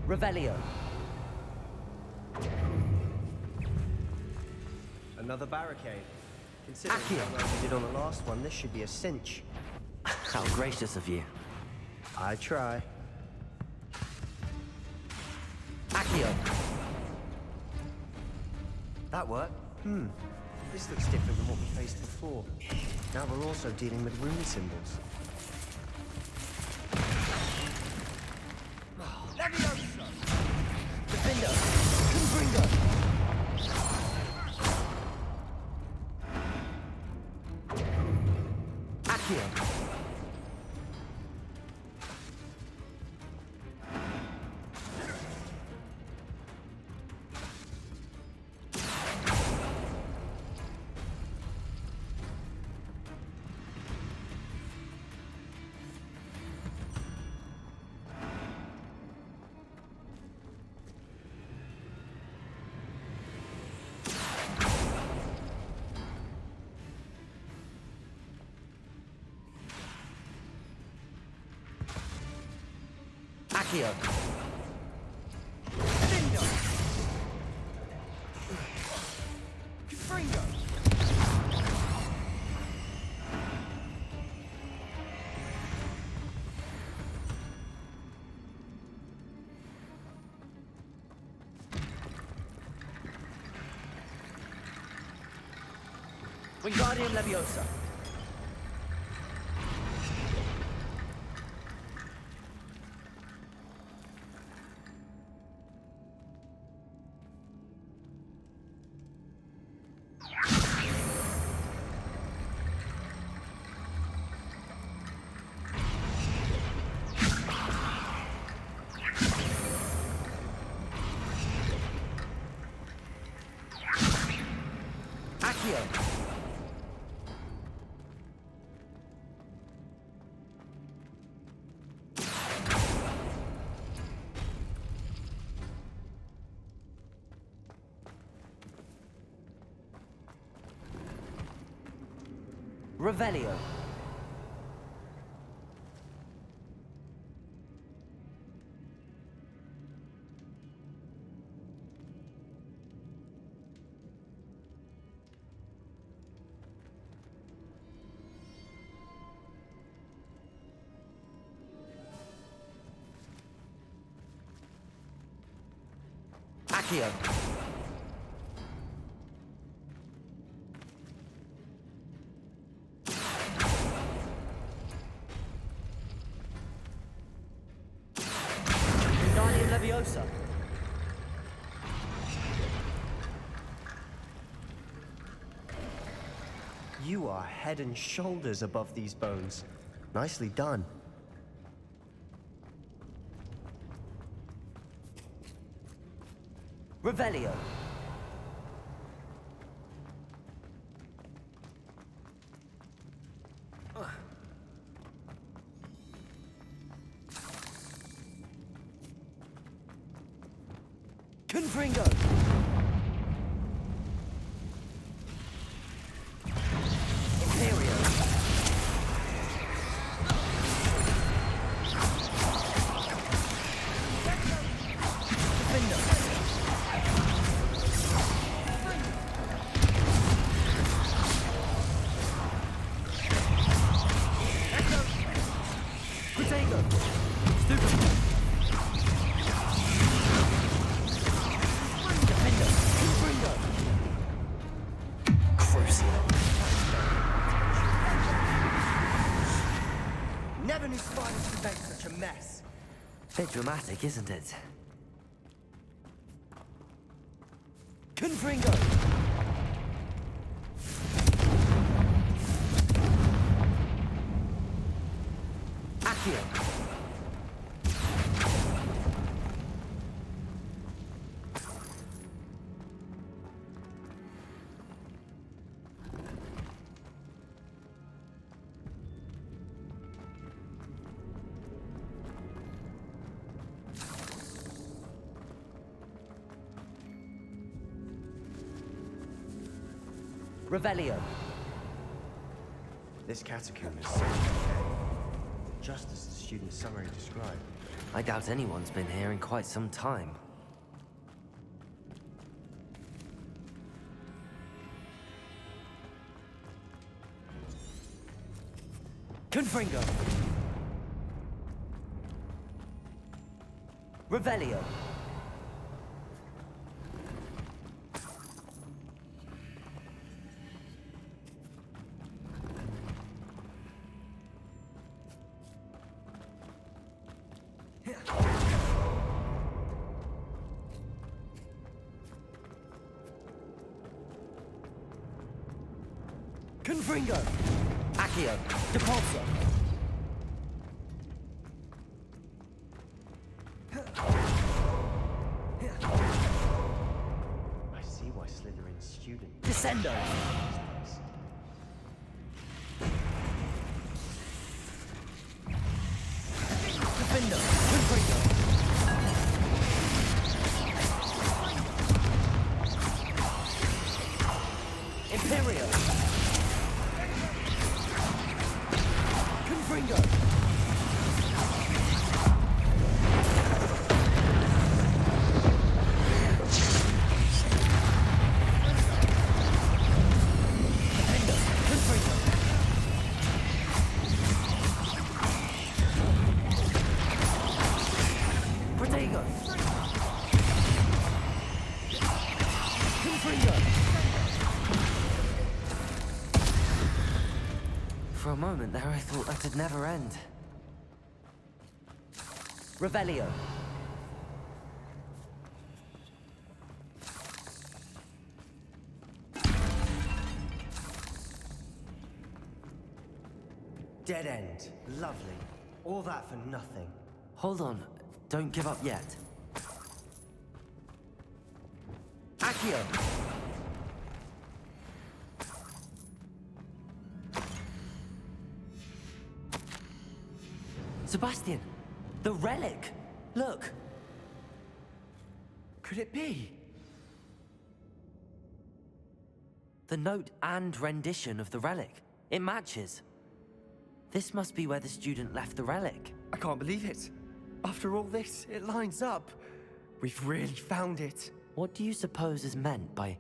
Revelio. Another barricade. Considering how well you did on the last one, this should be a cinch. How gracious of you. I try. Accio. That worked. This looks different than what we faced before. Now we're also dealing with rune symbols. Defender. Confringo. Accio. Accio. Defender. Confringo. Wingardium Leviosa. Revelio. Accio. Wingardium Leviosa. You are head and shoulders above these bones. Nicely done. Revelio. Confringo. Imperio. Defender. Protego. Stupid. Defender. Confringo. Crucio. Never knew spiders could make such a mess. Bit dramatic, isn't it? Confringo. Accio. Revelio. This catacomb is so just as the student's summary described. I doubt anyone's been here in quite some time. Confringo. Revelio. Confringo. Accio. Depulso. I see why Slytherin's student... Descendo. Defender. Confringo. Imperio. Confringo. Defender. Confringo. Protego. Confringo. For a moment there, I thought that'd never end. Revelio. Dead end. Lovely. All that for nothing. Hold on. Don't give up yet. Accio. Sebastian, the relic! Look! Could it be? The note and rendition of the relic. It matches. This must be where the student left the relic. I can't believe it. After all this, it lines up. We've really found it. What do you suppose is meant by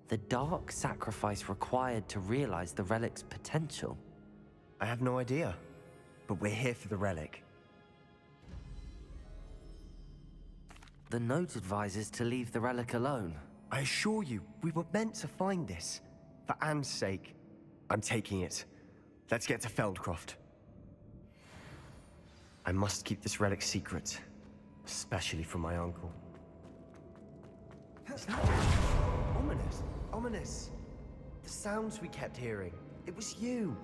the dark sacrifice required to realize the relic's potential? I have no idea, but we're here for the relic. The note advises to leave the relic alone. I assure you, we were meant to find this. For Anne's sake. I'm taking it. Let's get to Feldcroft. I must keep this relic secret, especially from my uncle. Ominous! Ominous! The sounds we kept hearing. It was you.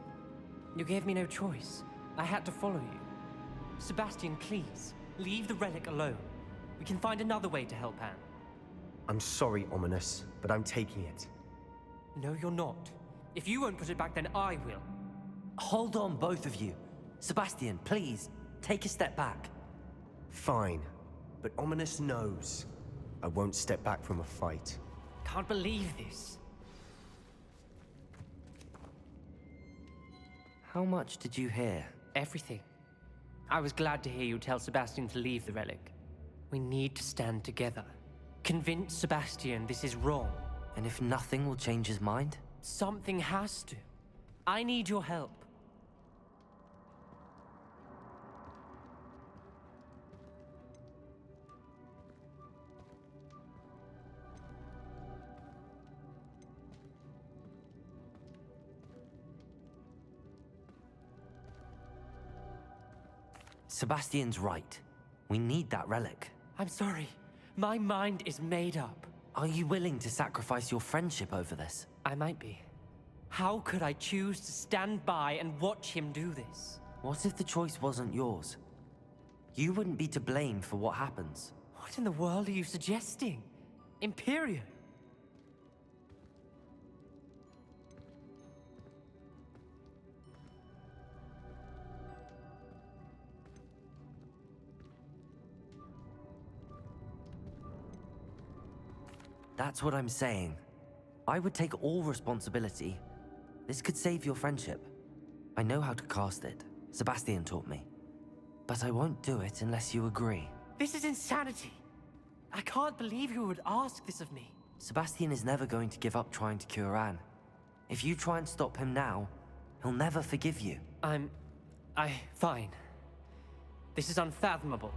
You gave me no choice. I had to follow you. Sebastian, please, leave the relic alone. We can find another way to help Anne. I'm sorry, Ominous, but I'm taking it. No, you're not. If you won't put it back, then I will. Hold on, both of you. Sebastian, please, take a step back. Fine, but Ominous knows I won't step back from a fight. Can't believe this. How much did you hear? Everything. I was glad to hear you tell Sebastian to leave the relic. We need to stand together. Convince Sebastian this is wrong. And if nothing will change his mind? Something has to. I need your help. Sebastian's right. We need that relic. I'm sorry. My mind is made up. Are you willing to sacrifice your friendship over this? I might be. How could I choose to stand by and watch him do this? What if the choice wasn't yours? You wouldn't be to blame for what happens. What in the world are you suggesting? Imperio? That's what I'm saying. I would take all responsibility. This could save your friendship. I know how to cast it. Sebastian taught me. But I won't do it unless you agree. This is insanity. I can't believe you would ask this of me. Sebastian is never going to give up trying to cure Anne. If you try and stop him now, he'll never forgive you. Fine. This is unfathomable.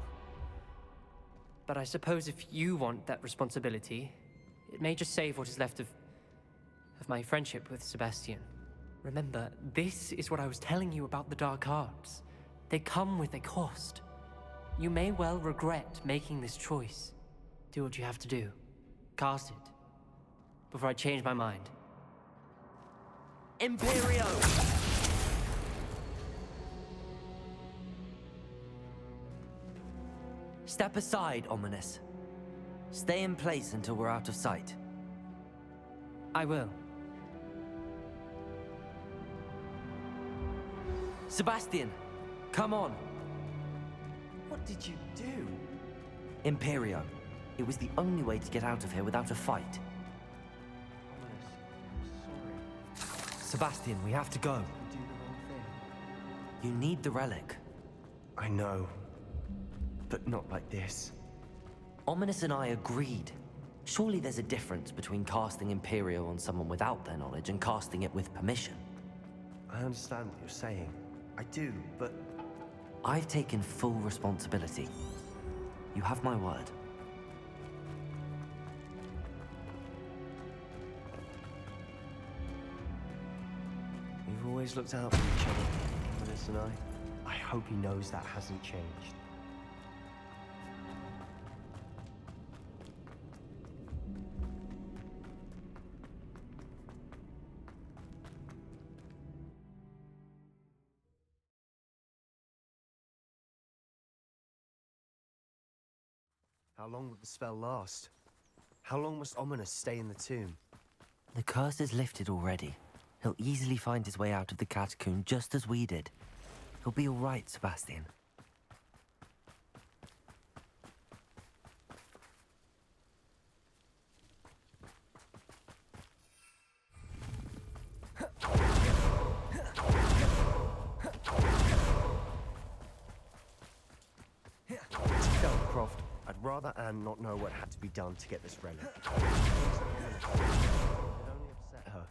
But I suppose if you want that responsibility, it may just save what is left of my friendship with Sebastian. Remember, this is what I was telling you about the dark arts. They come with a cost. You may well regret making this choice. Do what you have to do. Cast it. Before I change my mind. Imperio! Step aside, Ominous. Stay in place until we're out of sight. I will. Sebastian, come on. What did you do? Imperio. It was the only way to get out of here without a fight. Sebastian, we have to go. You need the relic. I know. But not like this. Ominous and I agreed. Surely there's a difference between casting Imperio on someone without their knowledge and casting it with permission. I understand what you're saying. I do, but... I've taken full responsibility. You have my word. We've always looked out for each other, Ominous and I. I hope he knows that hasn't changed. How long will the spell last? How long must Ominous stay in the tomb? The curse is lifted already. He'll easily find his way out of the catacomb just as we did. He'll be all right, Sebastian. rather Anne not know what had to be done to get this relic. It only upset her.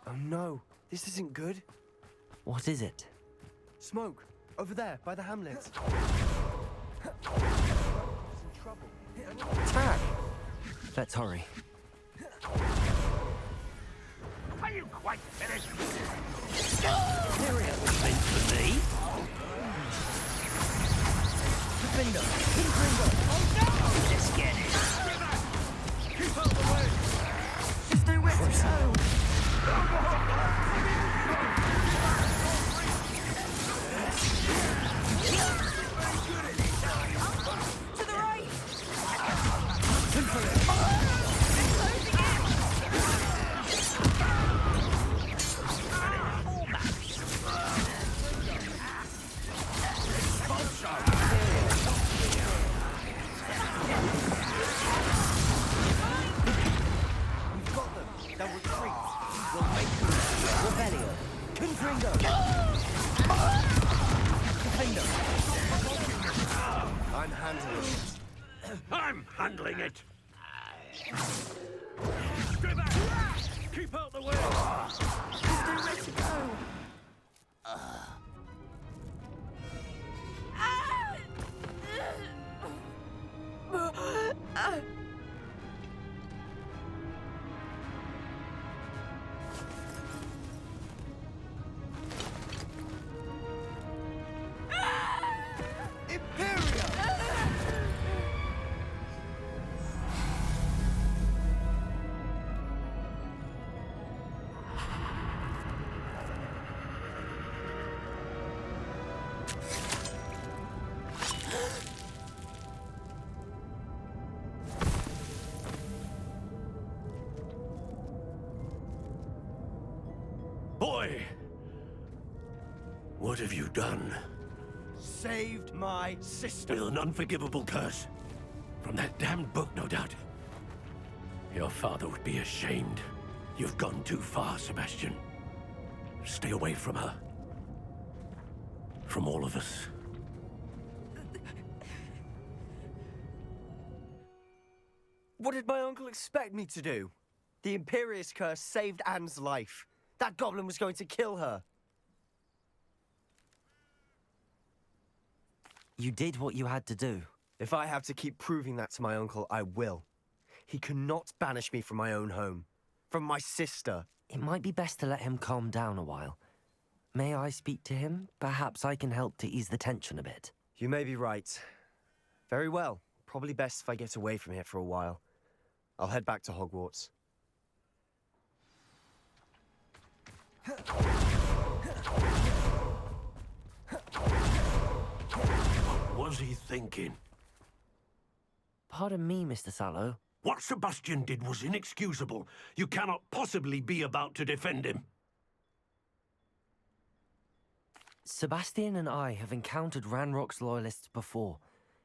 Oh no, this isn't good. What is it? Smoke, over there, by the hamlet. Attack! Let's hurry. Are you quite finished? Imperio was meant for me. Defender, Imperio. Oh no! Let's get it. Keep out the way. There's nowhere to go. To the right. We've got them. They'll retreat. We'll make them. Rebellion. Confringo. Defender. I'm handling it. I'm handling it. Stay back. Keep out the way. There's nowhere to go. Boy, what have you done? Saved my sister. With an unforgivable curse. From that damned book, no doubt. Your father would be ashamed. You've gone too far, Sebastian. Stay away from her. From all of us. What did my uncle expect me to do? The Imperious curse saved Anne's life. That goblin was going to kill her. You did what you had to do. If I have to keep proving that to my uncle, I will. He cannot banish me from my own home. From my sister. It might be best to let him calm down a while. May I speak to him? Perhaps I can help to ease the tension a bit. You may be right. Very well. Probably best if I get away from here for a while. I'll head back to Hogwarts. What was he thinking? Pardon me, Mr. Sallow. What Sebastian did was inexcusable. You cannot possibly be about to defend him. Sebastian and I have encountered Ranrock's loyalists before.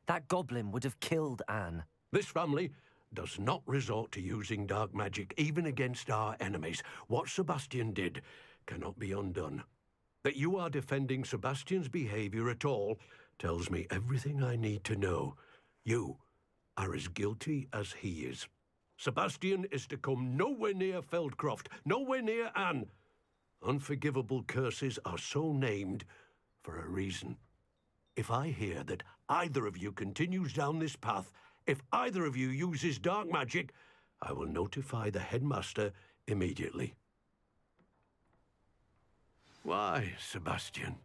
That goblin would have killed Anne. This family does not resort to using dark magic even against our enemies. What Sebastian did cannot be undone. That you are defending Sebastian's behavior at all tells me everything I need to know. You are as guilty as he is. Sebastian is to come nowhere near Feldcroft, nowhere near Anne. Unforgivable curses are so named for a reason. If I hear that either of you continues down this path, if either of you uses dark magic, I will notify the headmaster immediately. Why, Sebastian?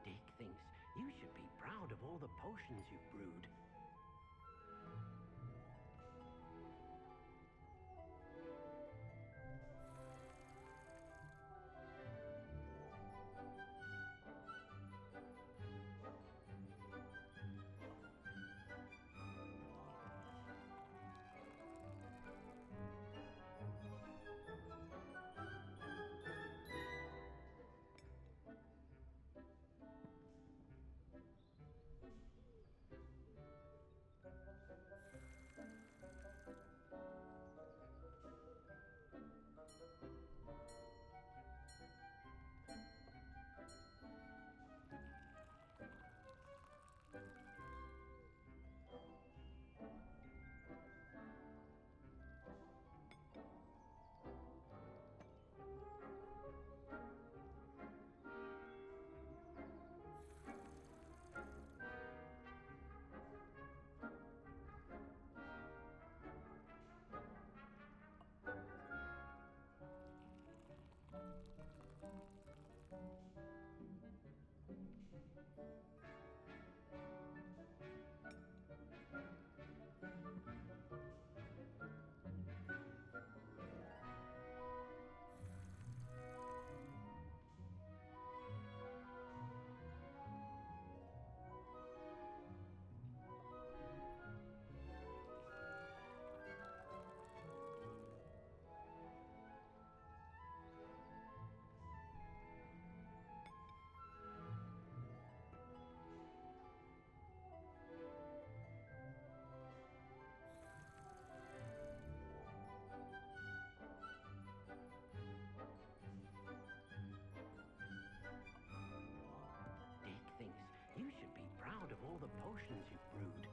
Dick thinks you should be proud of all the potions you've brewed. the potions you've brewed.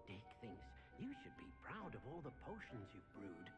Dick thinks you should be proud of all the potions you've brewed.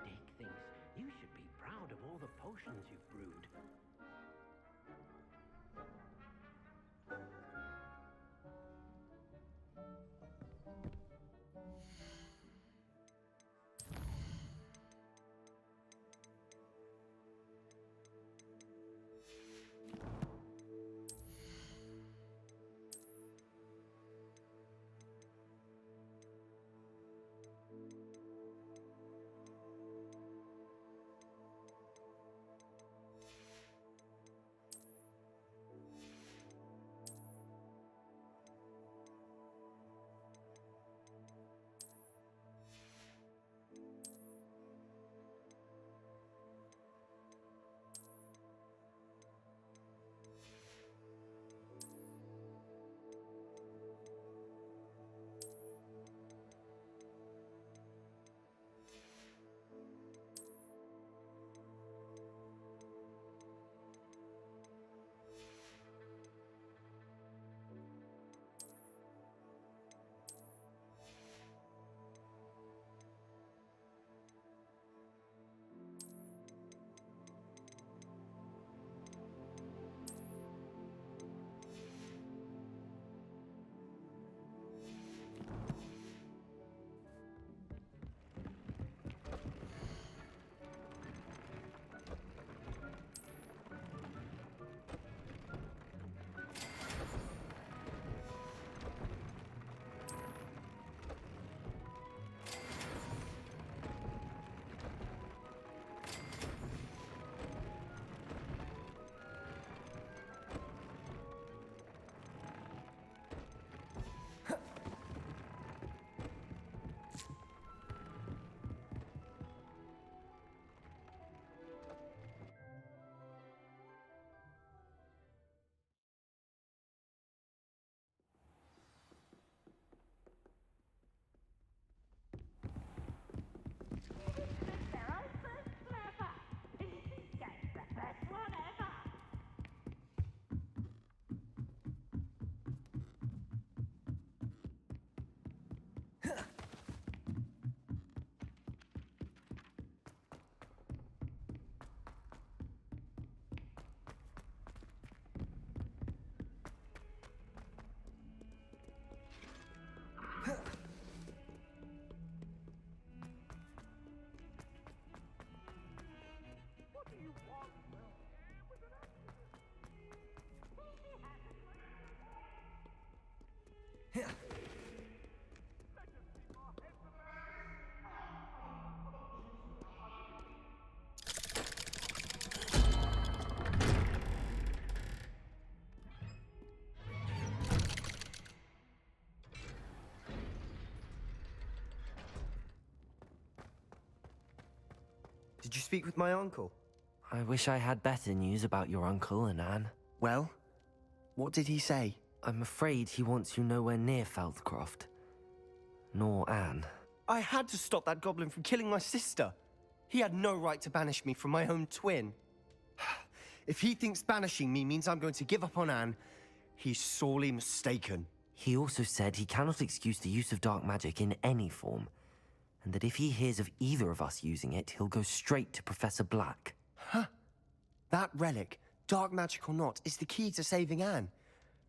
Dick thinks you should be proud of all the potions you've brewed. Did you speak with my uncle? I wish I had better news about your uncle and Anne. Well, what did he say? I'm afraid he wants you nowhere near Feldcroft. Nor Anne. I had to stop that goblin from killing my sister. He had no right to banish me from my own twin. If he thinks banishing me means I'm going to give up on Anne, he's sorely mistaken. He also said he cannot excuse the use of dark magic in any form, and that if he hears of either of us using it, he'll go straight to Professor Black. Huh? That relic, dark magic or not, is the key to saving Anne.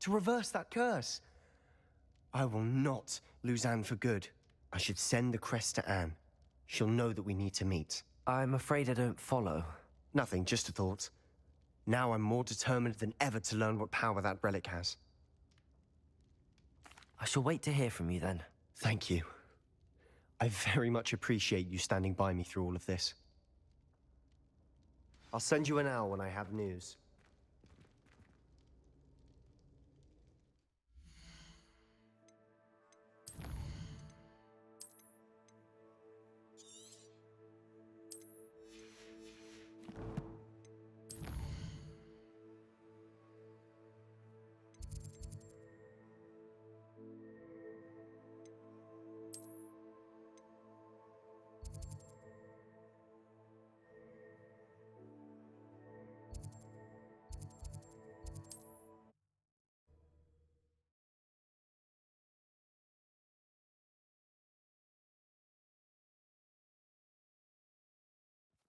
To reverse that curse. I will not lose Anne for good. I should send the crest to Anne. She'll know that we need to meet. I'm afraid I don't follow. Nothing, just a thought. Now I'm more determined than ever to learn what power that relic has. I shall wait to hear from you then. Thank you. I very much appreciate you standing by me through all of this. I'll send you an owl when I have news.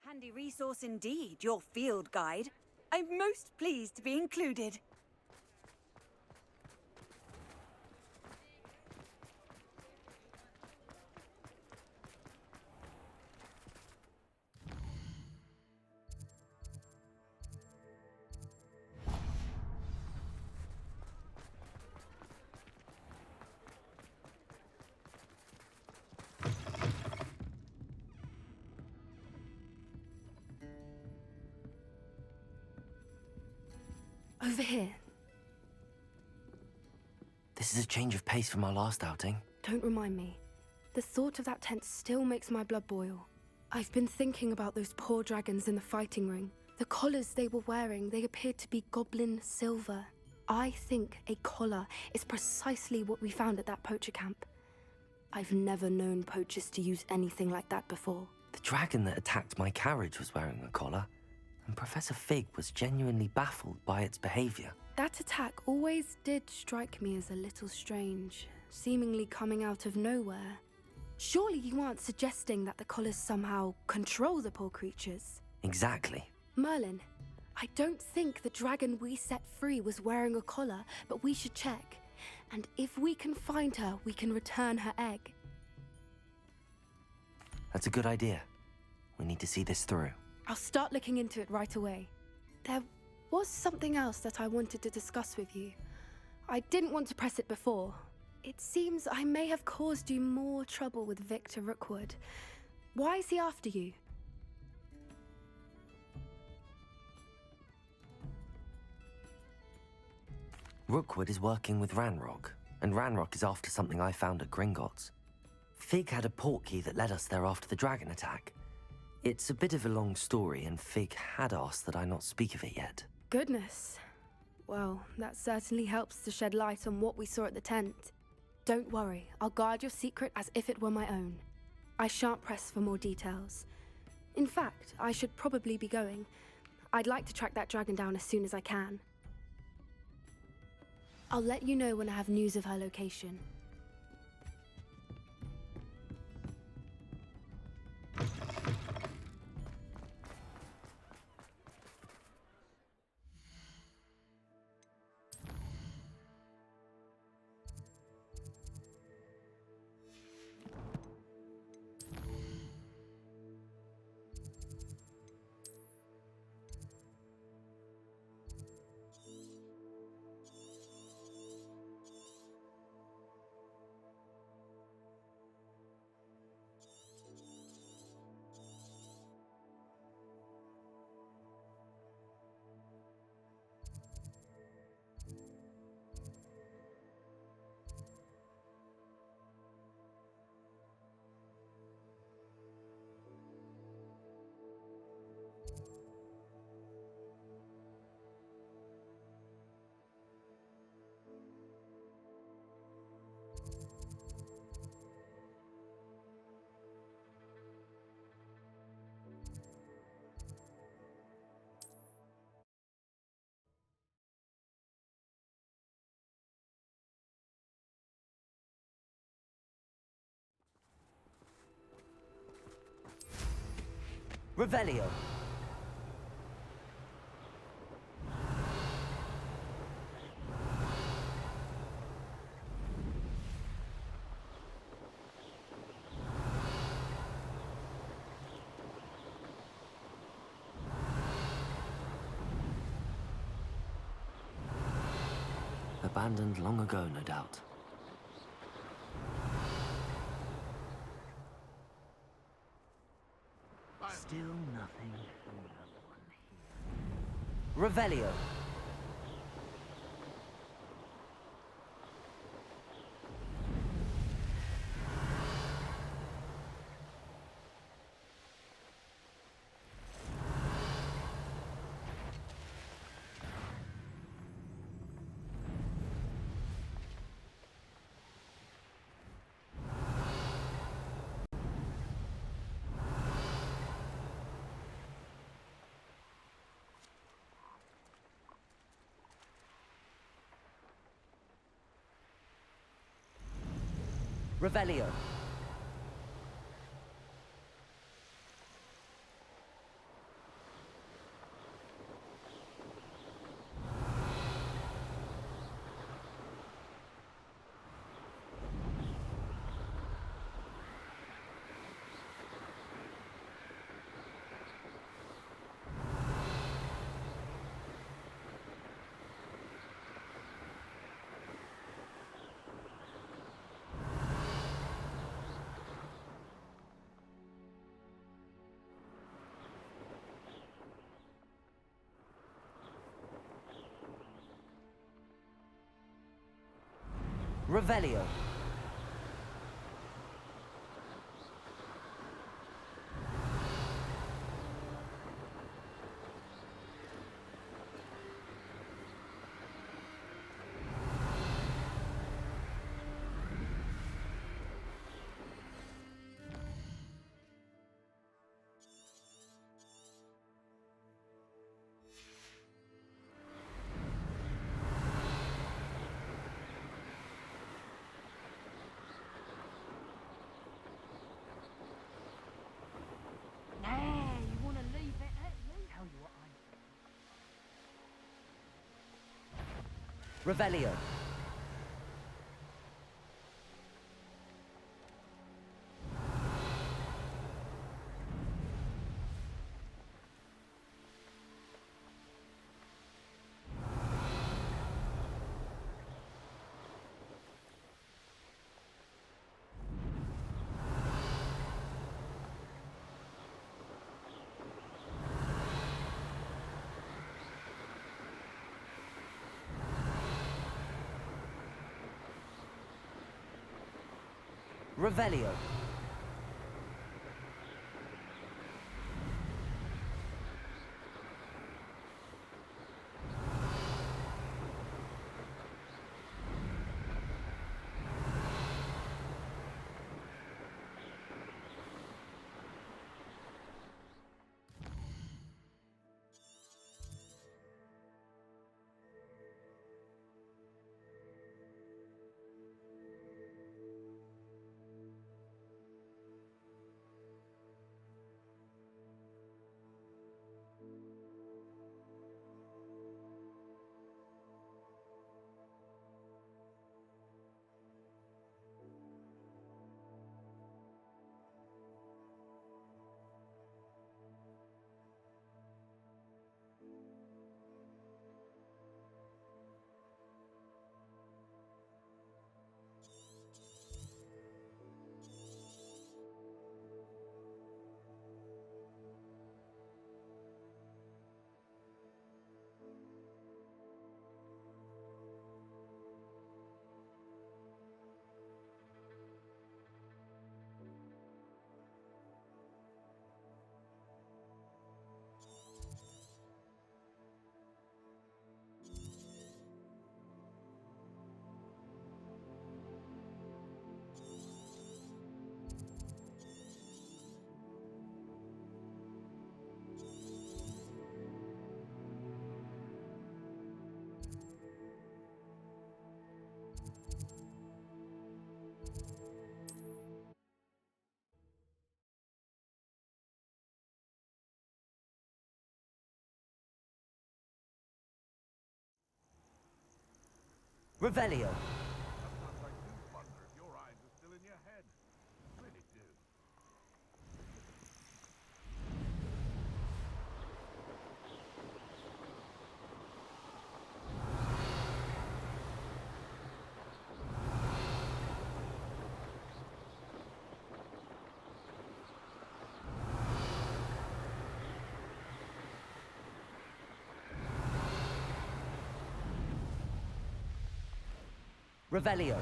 Handy resource indeed, your field guide. I'm most pleased to be included. Over here. This is a change of pace from our last outing. Don't remind me. The thought of that tent still makes my blood boil. I've been thinking about those poor dragons in the fighting ring. The collars they were wearing, they appeared to be goblin silver. I think a collar is precisely what we found at that poacher camp. I've never known poachers to use anything like that before. The dragon that attacked my carriage was wearing a collar, and Professor Fig was genuinely baffled by its behavior. That attack always did strike me as a little strange, seemingly coming out of nowhere. Surely you aren't suggesting that the collars somehow control the poor creatures? Exactly. Merlin, I don't think the dragon we set free was wearing a collar, but we should check. And if we can find her, we can return her egg. That's a good idea. We need to see this through. I'll start looking into it right away. There was something else that I wanted to discuss with you. I didn't want to press it before. It seems I may have caused you more trouble with Victor Rookwood. Why is he after you? Rookwood is working with Ranrock, and Ranrock is after something I found at Gringotts. Fig had a portkey that led us there after the dragon attack. It's a bit of a long story, and Fig had asked that I not speak of it yet. Goodness. Well, that certainly helps to shed light on what we saw at the tent. Don't worry, I'll guard your secret as if it were my own. I shan't press for more details. In fact, I should probably be going. I'd like to track that dragon down as soon as I can. I'll let you know when I have news of her location. Revelio. Abandoned long ago, no doubt. Still nothing. Another one here. Revelio. Revelio. Revelio. Nah, you want to leave it? Let me tell you what I Revelio. Revelio. Revelio. Sometimes I do wonder if your eyes are still in your head. Really do. Revelio.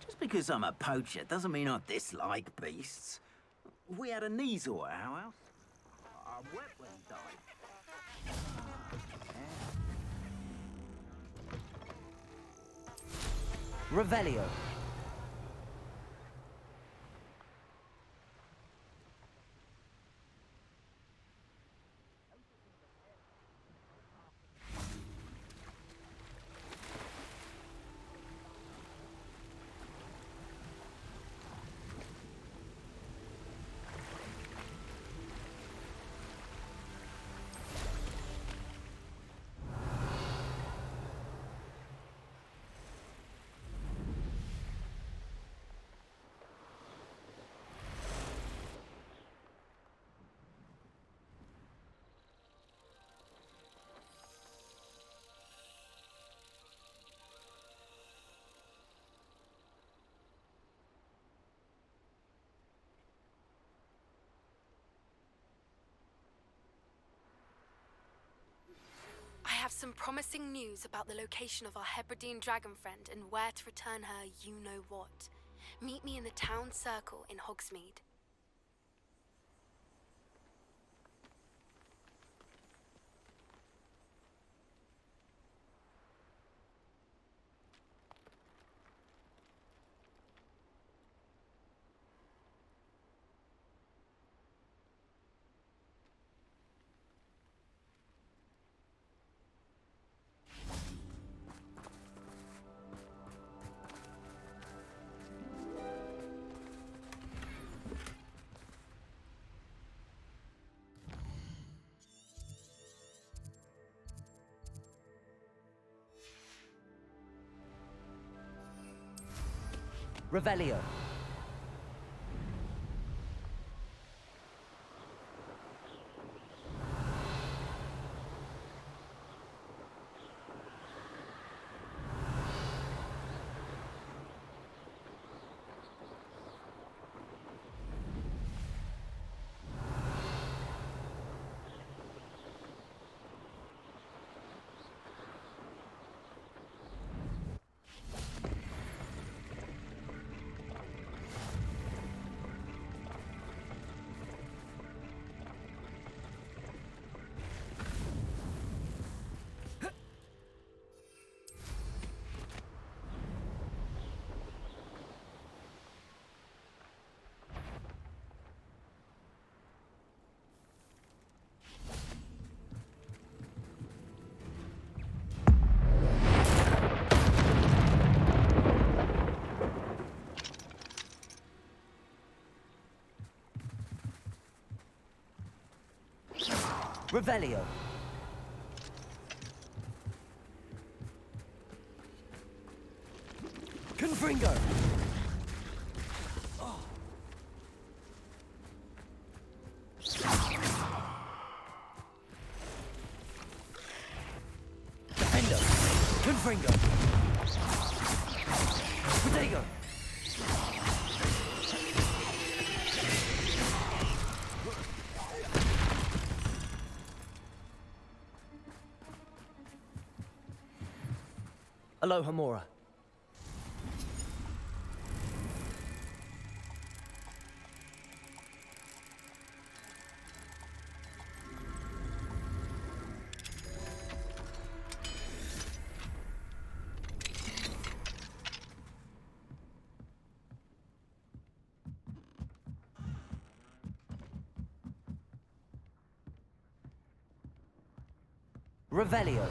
Just because I'm a poacher doesn't mean I dislike beasts. We had a Kneazor at our house. I wept when he died. Revelio. I have some promising news about the location of our Hebridean dragon friend and where to return her you-know-what. Meet me in the town circle in Hogsmeade. Revelio. Revelio. Confringo. Defendo. Confringo. Protego. Aloha Mora. Revelio.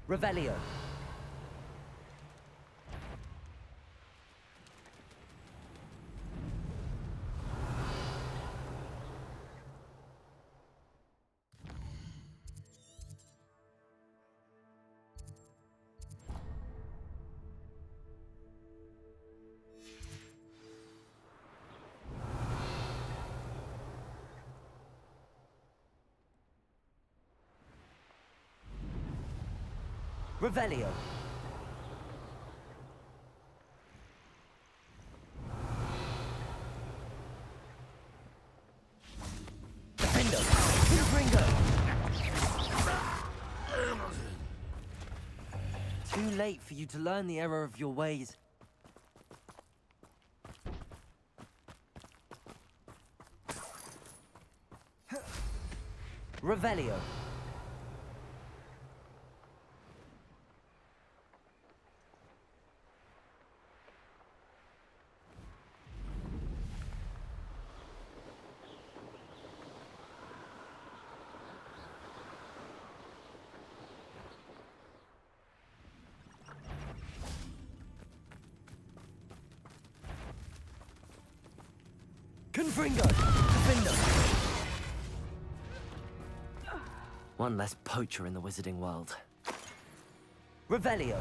Revelio. Revelio. Defendo. Ringo. Too late for you to learn the error of your ways. Revelio. Confringo! Defendo! One less poacher in the wizarding world. Revelio!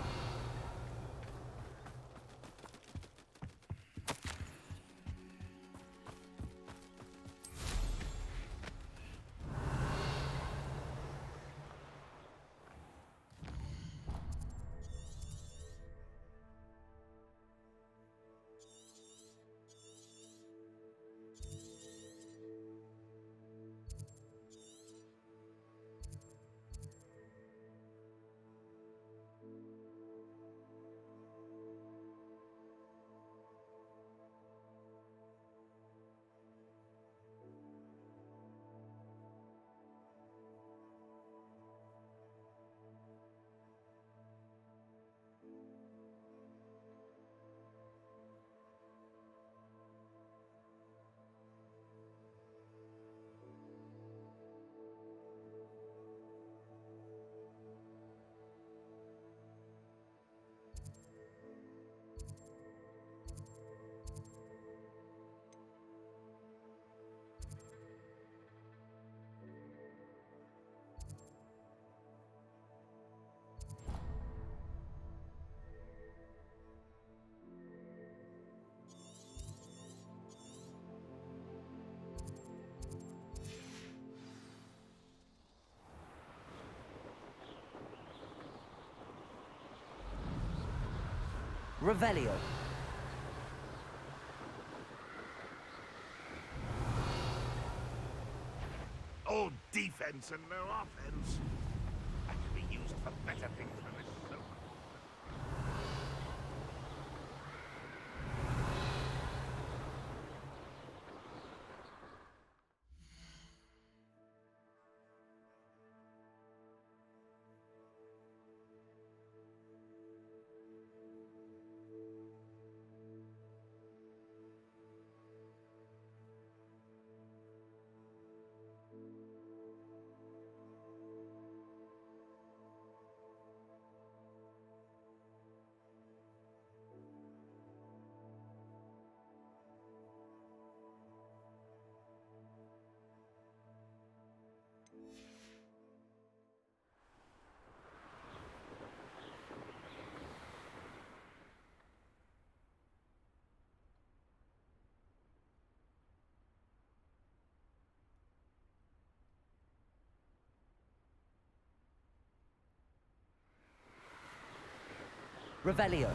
Revelio. All defense and no offense. That could be used for better things than this silk. Revelio.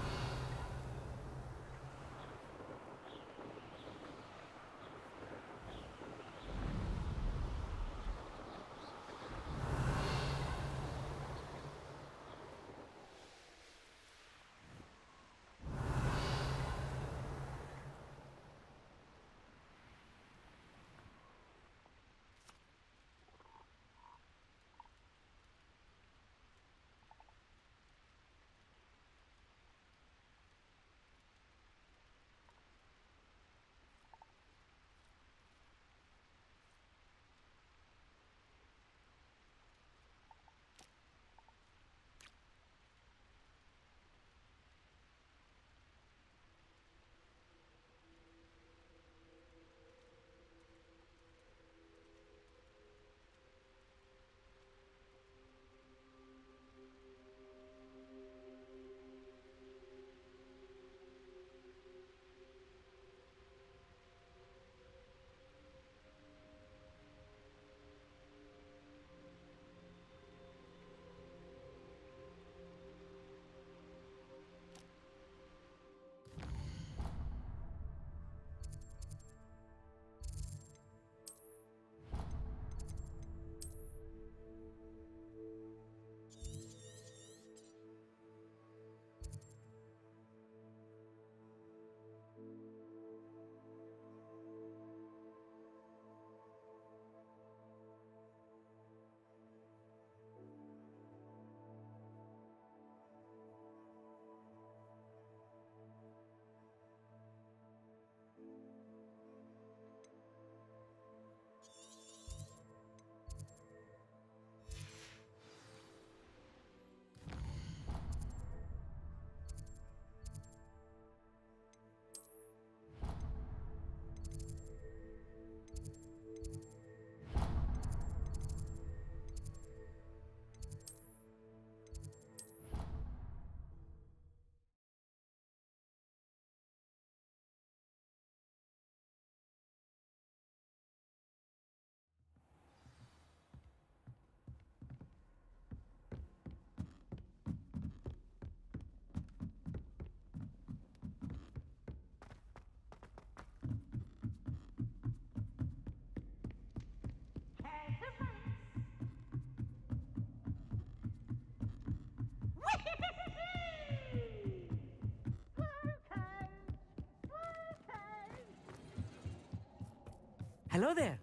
Hello there.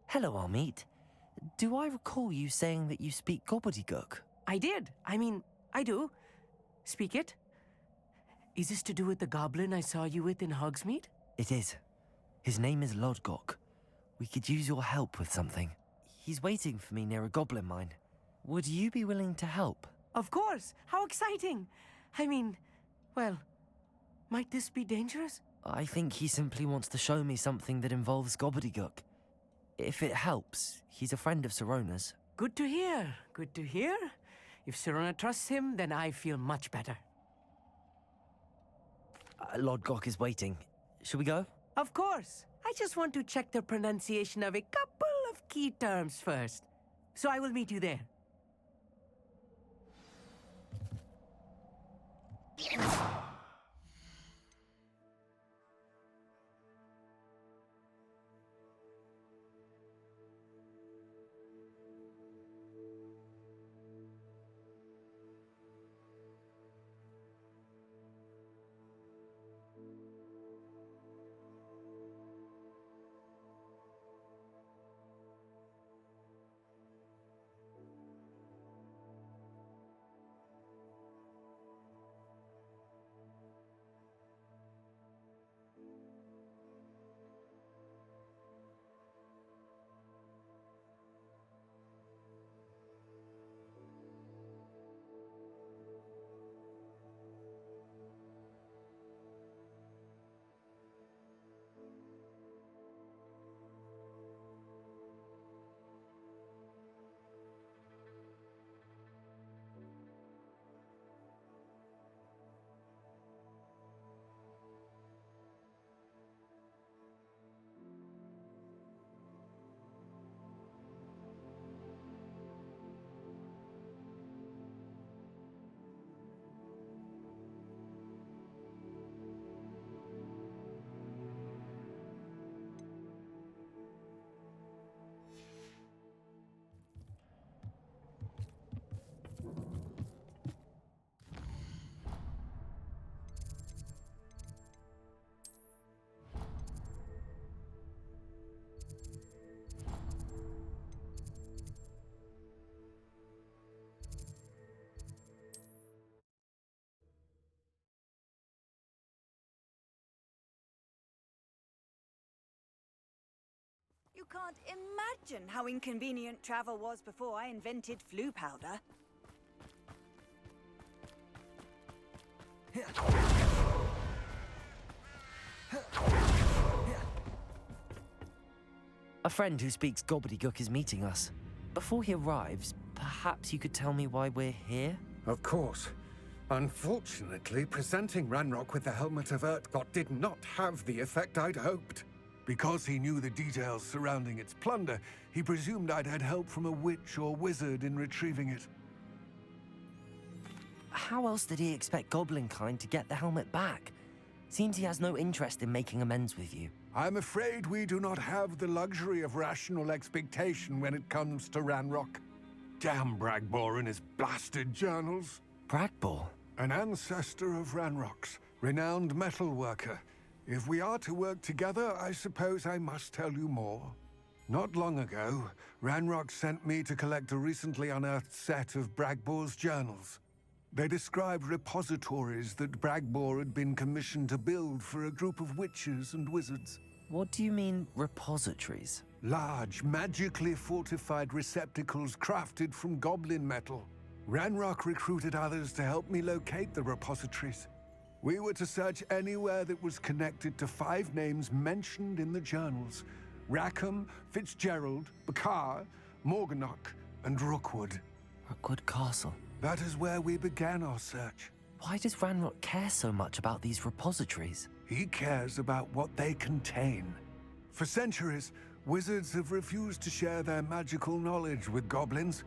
Hello, Amit. Do I recall you saying that you speak gobbledygook? I did. I mean, I do. Speak it. Is this to do with the goblin I saw you with in Hogsmeade? It is. His name is Lodgok. We could use your help with something. He's waiting for me near a goblin mine. Would you be willing to help? Of course. How exciting. I mean, well, might this be dangerous? I think he simply wants to show me something that involves gobbledygook. If it helps, he's a friend of Sirona's. Good to hear. Good to hear. If Sirona trusts him, then I feel much better. Lodgok is waiting. Shall we go? Of course. I just want to check the pronunciation of a couple of key terms first. So I will meet you there. You can't imagine how inconvenient travel was before I invented flu powder. A friend who speaks gobbledygook is meeting us. Before he arrives, perhaps you could tell me why we're here? Of course. Unfortunately, presenting Ranrock with the Helmet of Urtkot did not have the effect I'd hoped. Because he knew the details surrounding its plunder, he presumed I'd had help from a witch or wizard in retrieving it. How else did he expect Goblinkind to get the helmet back? Seems he has no interest in making amends with you. I'm afraid we do not have the luxury of rational expectation when it comes to Ranrock. Damn Bragbor and his blasted journals. Bragbor? An ancestor of Ranrock's, renowned metalworker. If we are to work together, I suppose I must tell you more. Not long ago, Ranrock sent me to collect a recently unearthed set of Bragbor's journals. They described repositories that Bragbor had been commissioned to build for a group of witches and wizards. What do you mean, repositories? Large, magically fortified receptacles crafted from goblin metal. Ranrock recruited others to help me locate the repositories. We were to search anywhere that was connected to 5 names mentioned in the journals: Rackham, Fitzgerald, Bakar, Morganach, and Rookwood. Rookwood Castle. That is where we began our search. Why does Ranrock care so much about these repositories? He cares about what they contain. For centuries, wizards have refused to share their magical knowledge with goblins.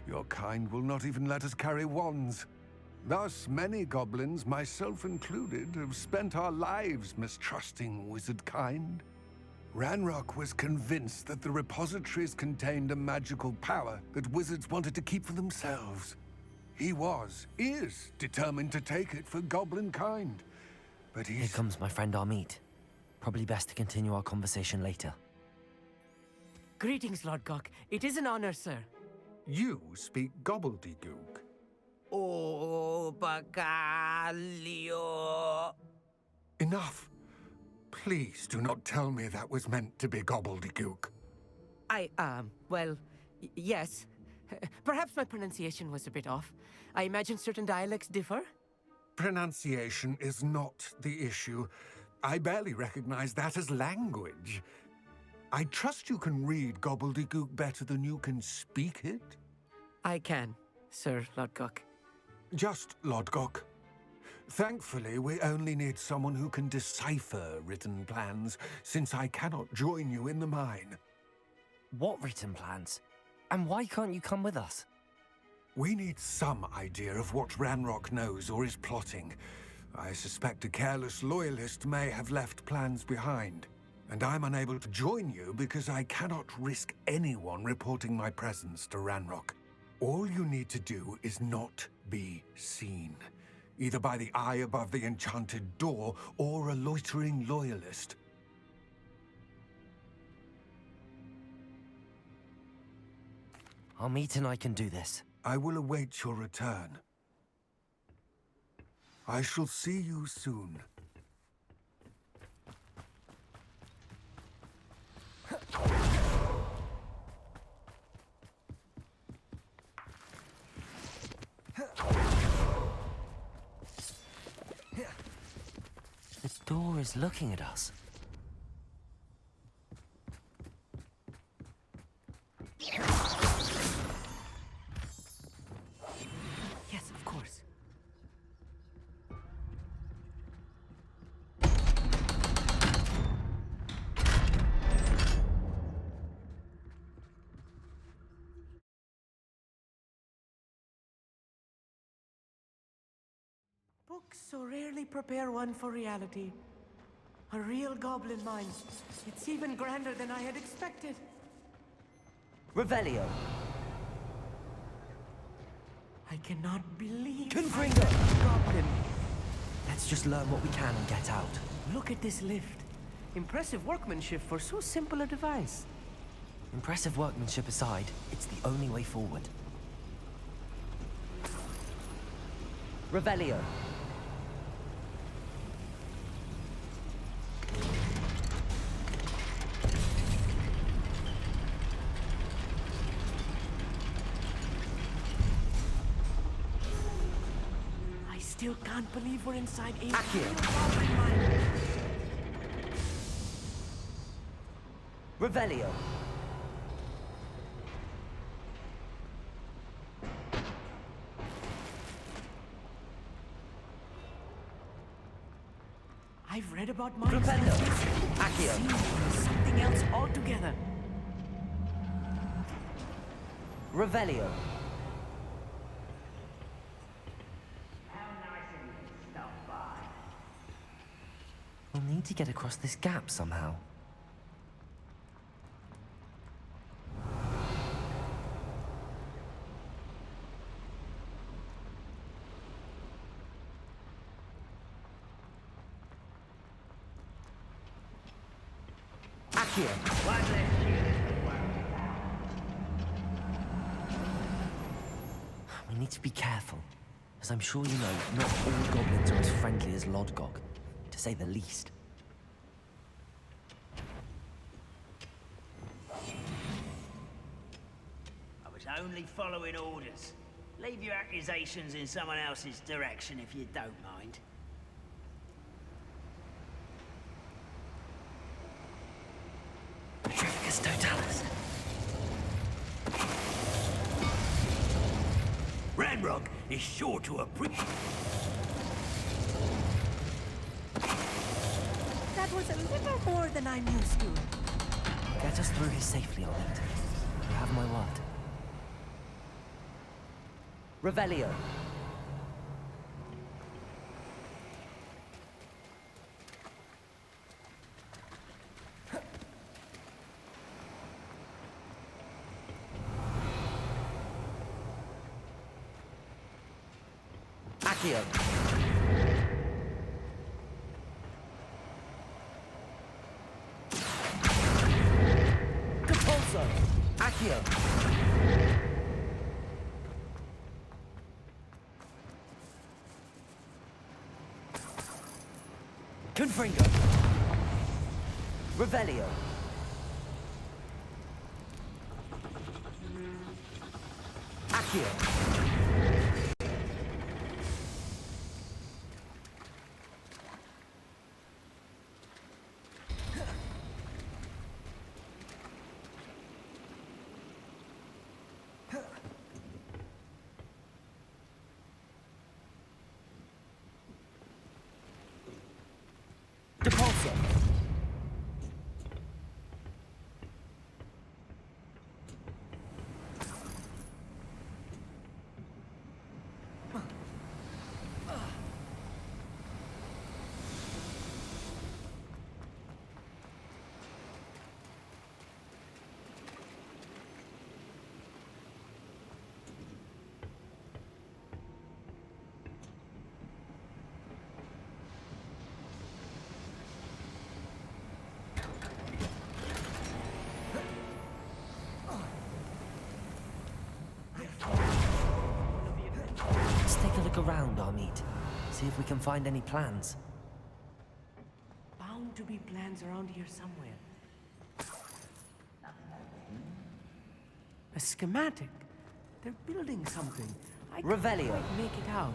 Your kind will not even let us carry wands. Thus, many goblins, myself included, have spent our lives mistrusting wizard kind. Ranrock was convinced that the repositories contained a magical power that wizards wanted to keep for themselves. He is determined to take it for goblin kind. But Here comes my friend Amit. Probably best to continue our conversation later. Greetings, Lord Gok. It is an honor, sir. You speak gobbledygook. Oh, Bacalio. Enough. Please do not tell me that was meant to be gobbledygook. Well, yes. Perhaps my pronunciation was a bit off. I imagine certain dialects differ? Pronunciation is not the issue. I barely recognize that as language. I trust you can read gobbledygook better than you can speak it? I can, Sir Lodgok. Just Lodgok. Thankfully, we only need someone who can decipher written plans, since I cannot join you in the mine. What written plans? And why can't you come with us? We need some idea of what Ranrock knows or is plotting. I suspect a careless loyalist may have left plans behind. And I'm unable to join you because I cannot risk anyone reporting my presence to Ranrock. All you need to do is not be seen, either by the eye above the enchanted door or a loitering loyalist. Our meet and I can do this. I will await your return. I shall see you soon. The door is looking at us. Yes, of course. Books so rarely prepare one for reality. A real goblin mine. It's even grander than I had expected. Revelio. I cannot believe Confringo. I'm a goblin. Let's just learn what we can and get out. Look at this lift. Impressive workmanship for so simple a device. Impressive workmanship aside, it's the only way forward. Revelio. I still can't believe we're inside a Accio. real goblin mine. Revelio. I've read about mines like Propendo. this. Accio. Seen something else altogether. Revelio. We'll need to get across this gap somehow. Accio. We need to be careful, as I'm sure you know, not all goblins are as friendly as Lodgok, to say the least. I was only following orders. Leave your accusations in someone else's direction if you don't mind. Petrificus Totalis. Ranrock is sure to appreciate. That was a little more than I'm used to. Get us through here safely, I'll need. You have my word. Revelio. Accio. Confringo. Revelio. Accio. Depulso. Let's take a look around, Armid. See if we can find any plans. Bound to be plans around here somewhere. A schematic. They're building something. I Revelio. can't quite make it out.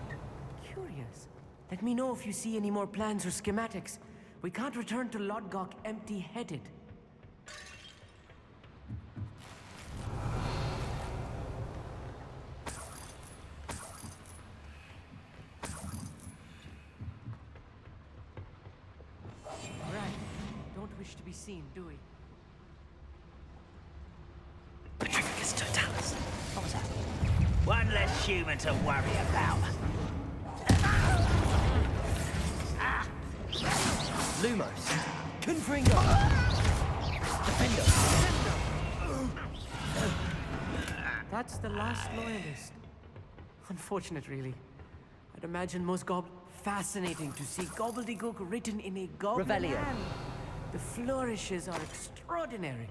Curious. Let me know if you see any more plans or schematics. We can't return to Lodgok empty-headed. Right. Don't wish to be seen, do we? Petrificus Totalis. What was that? One less human to worry about. Lumos. Confringo. Defendo. That's the last loyalist. Unfortunate, really. I'd imagine most fascinating to see gobbledygook written in a goblin Revelio. hand. The flourishes are extraordinary.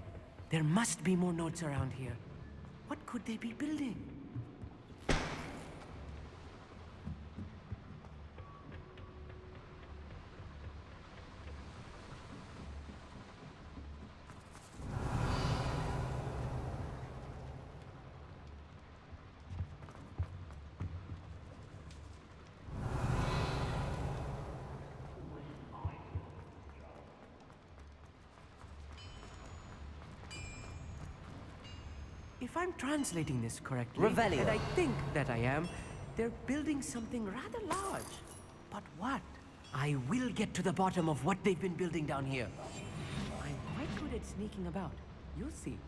There must be more notes around here. What could they be building? If I'm translating this correctly, Revelio. and I think that I am, they're building something rather large. But what? I will get to the bottom of what they've been building down here. I'm quite good at sneaking about. You'll see.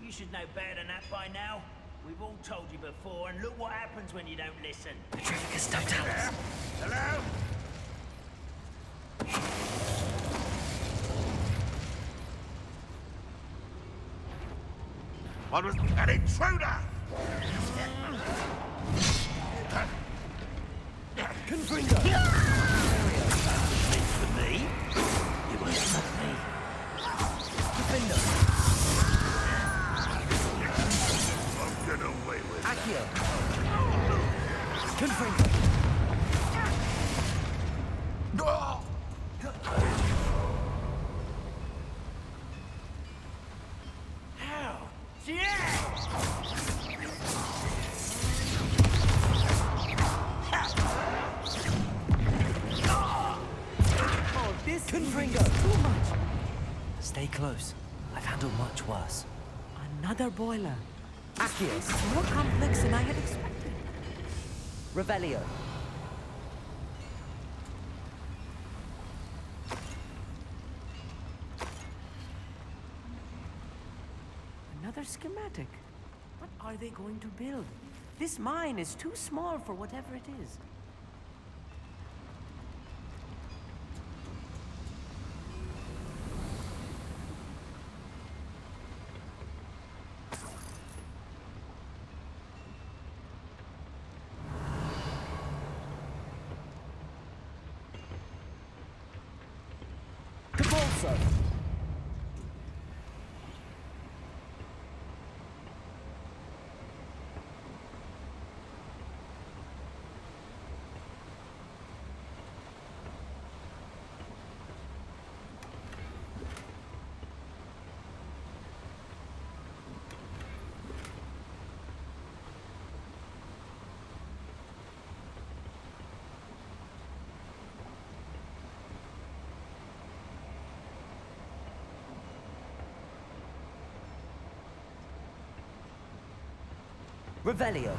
You should know better than that by now. We've all told you before, and look what happens when you don't listen. Petrificus Totalis. Hello? What was an intruder? Confringo. For me? You won't stop me. Defendo. Won't get away with Accio. Confringo. How? Yeah! Oh, this Confringo. is too much. Stay close. I've handled much worse. Another boiler. Accio. This is more complex than I had expected. Revelio. Another schematic. What are they going to build? This mine is too small for whatever it is. Depulso. Revelio.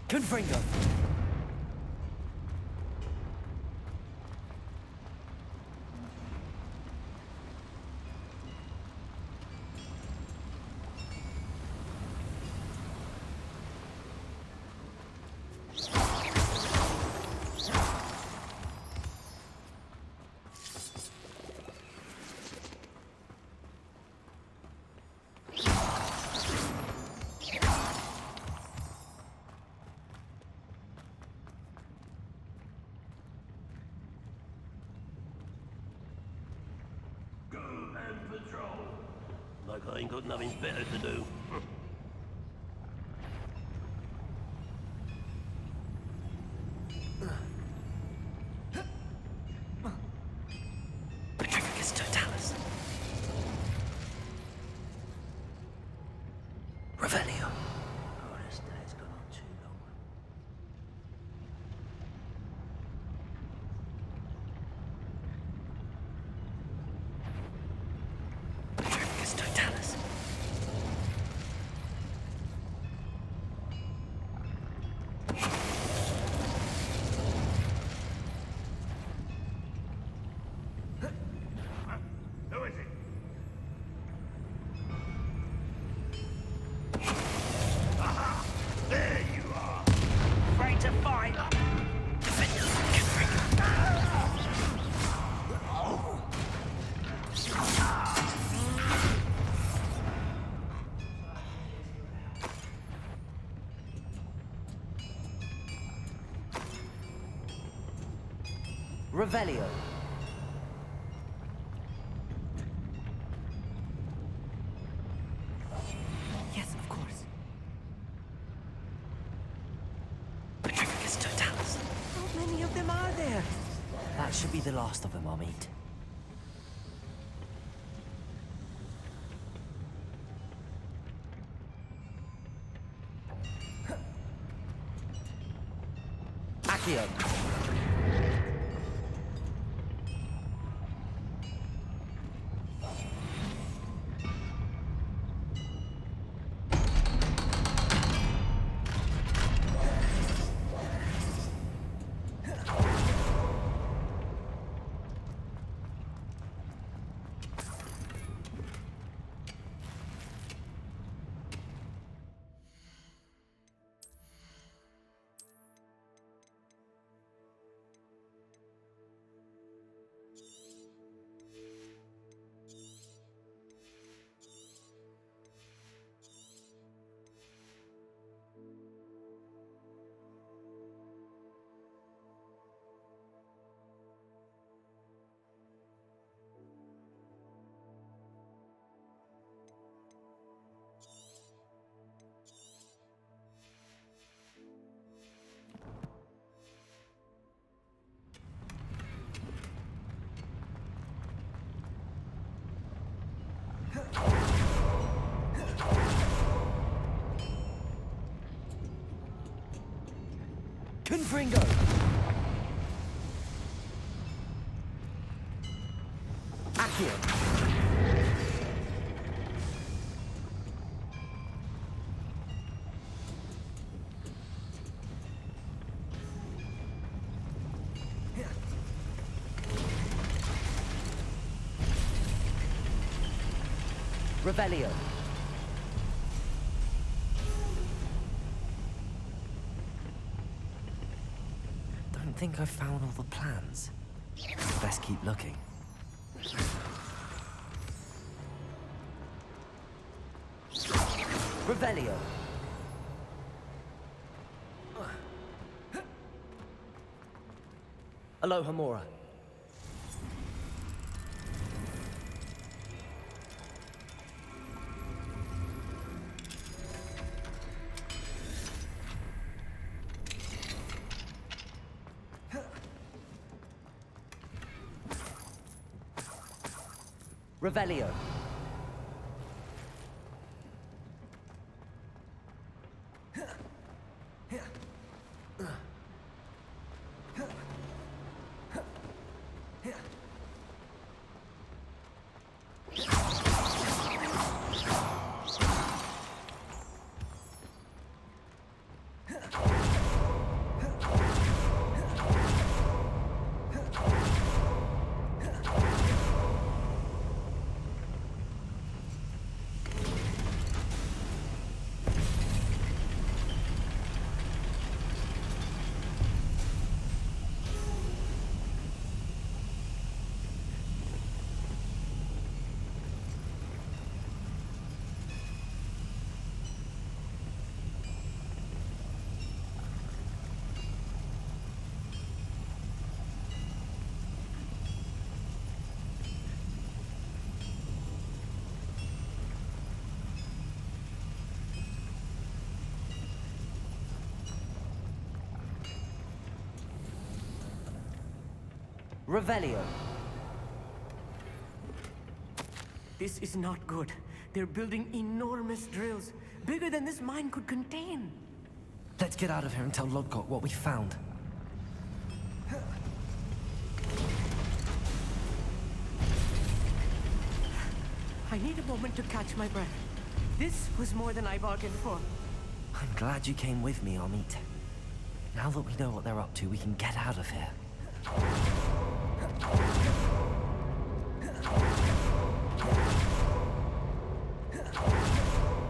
Confringo. Patrol. Like I ain't got nothing better to do. Petrificus totalis. Revelio. Oh, this day's gone on too long. Petrificus totalis. Who is it? Aha! There you are! Afraid to fight? Revelio. Yes, of course. Petrificus totalis. How many of them are there? That should be the last of them I'll meet. Accio. Confringo. Accio. Revelio. Don't think I've found all the plans. Best keep looking. Revelio. Aloha Mora. Revelio. Revelio. This is not good. They're building enormous drills, bigger than this mine could contain. Let's get out of here and tell Lodgok what we found. I need a moment to catch my breath. This was more than I bargained for. I'm glad you came with me, Amit. Now that we know what they're up to, we can get out of here.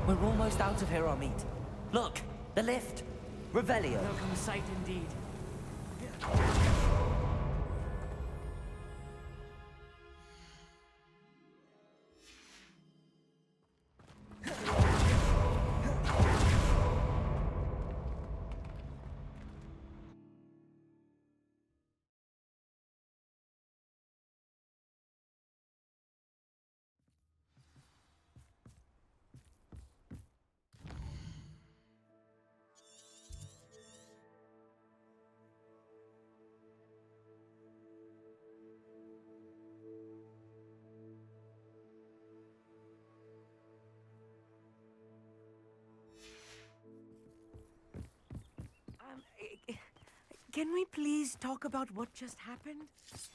We're almost out of here, Amit. Look, the lift. Revelio. Welcome sight indeed. Can we please talk about what just happened? Can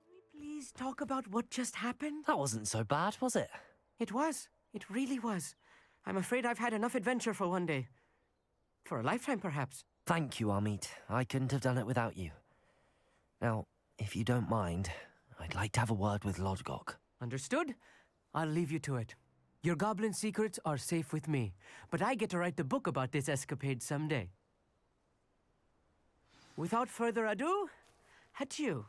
we please talk about what just happened? That wasn't so bad, was it? It was. It really was. I'm afraid I've had enough adventure for one day. For a lifetime, perhaps. Thank you, Amit. I couldn't have done it without you. Now, if you don't mind, I'd like to have a word with Lodgok. Understood? I'll leave you to it. Your goblin secrets are safe with me, but I get to write the book about this escapade someday. Without further ado, adieu.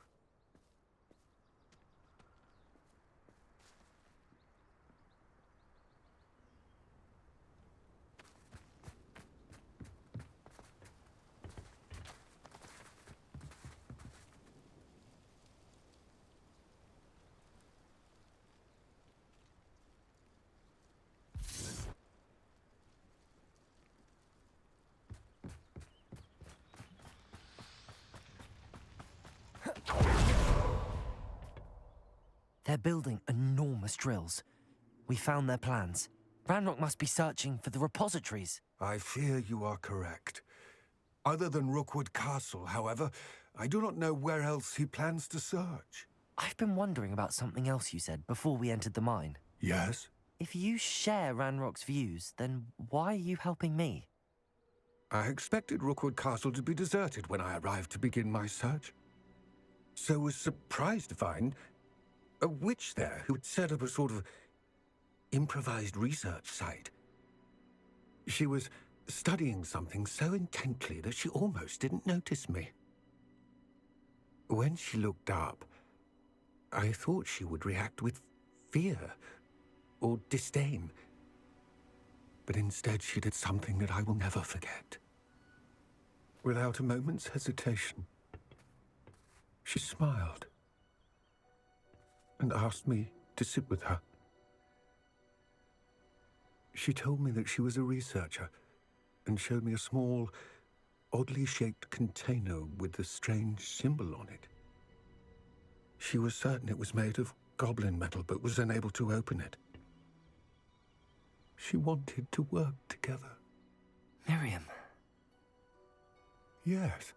They're building enormous drills. We found their plans. Ranrock must be searching for the repositories. I fear you are correct. Other than Rookwood Castle, however, I do not know where else he plans to search. I've been wondering about something else you said before we entered the mine. Yes? If you share Ranrock's views, then why are you helping me? I expected Rookwood Castle to be deserted when I arrived to begin my search. So was surprised to find a witch there who had set up a sort of improvised research site. She was studying something so intently that she almost didn't notice me. When she looked up, I thought she would react with fear or disdain. But instead she did something that I will never forget. Without a moment's hesitation, she smiled and asked me to sit with her. She told me that she was a researcher and showed me a small, oddly shaped container with the strange symbol on it. She was certain it was made of goblin metal, but was unable to open it. She wanted to work together. Miriam. Yes.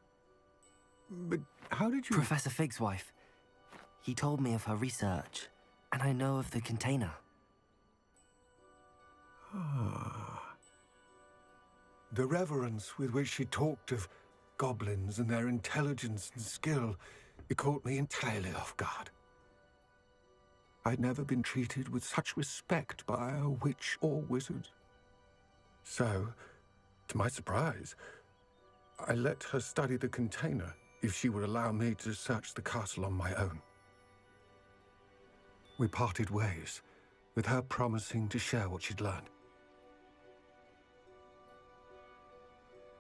But how did you... Professor Fig's wife. He told me of her research, and I know of the container. Ah. The reverence with which she talked of goblins and their intelligence and skill, it caught me entirely off guard. I'd never been treated with such respect by a witch or wizard. So, to my surprise, I let her study the container if she would allow me to search the castle on my own. We parted ways, with her promising to share what she'd learned.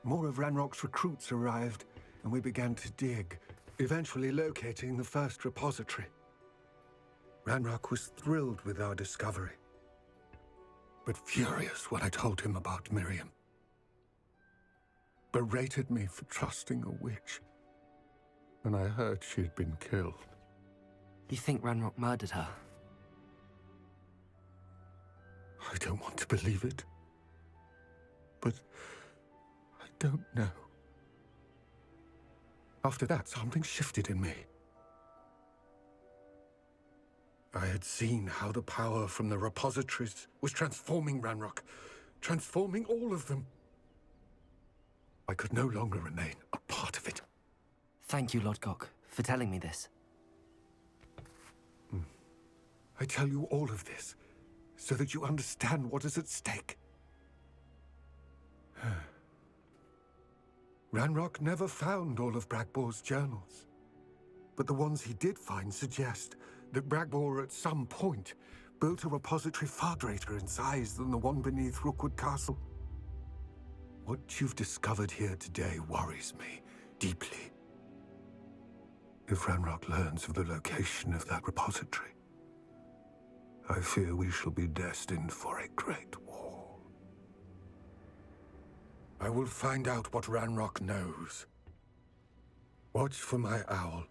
More of Ranrock's recruits arrived, and we began to dig, eventually locating the first repository. Ranrock was thrilled with our discovery, but furious when I told him about Miriam. Berated me for trusting a witch, and I heard she'd been killed. You think Ranrock murdered her? I don't want to believe it, but I don't know. After that, something shifted in me. I had seen how the power from the repositories was transforming Ranrock, transforming all of them. I could no longer remain a part of it. Thank you, Lodgok, for telling me this. I tell you all of this so that you understand what is at stake. Ranrock never found all of Bragbor's journals, but the ones he did find suggest that Bragbor at some point built a repository far greater in size than the one beneath Rookwood Castle. What you've discovered here today worries me deeply. If Ranrock learns of the location of that repository, I fear we shall be destined for a great war. I will find out what Ranrock knows. Watch for my owl.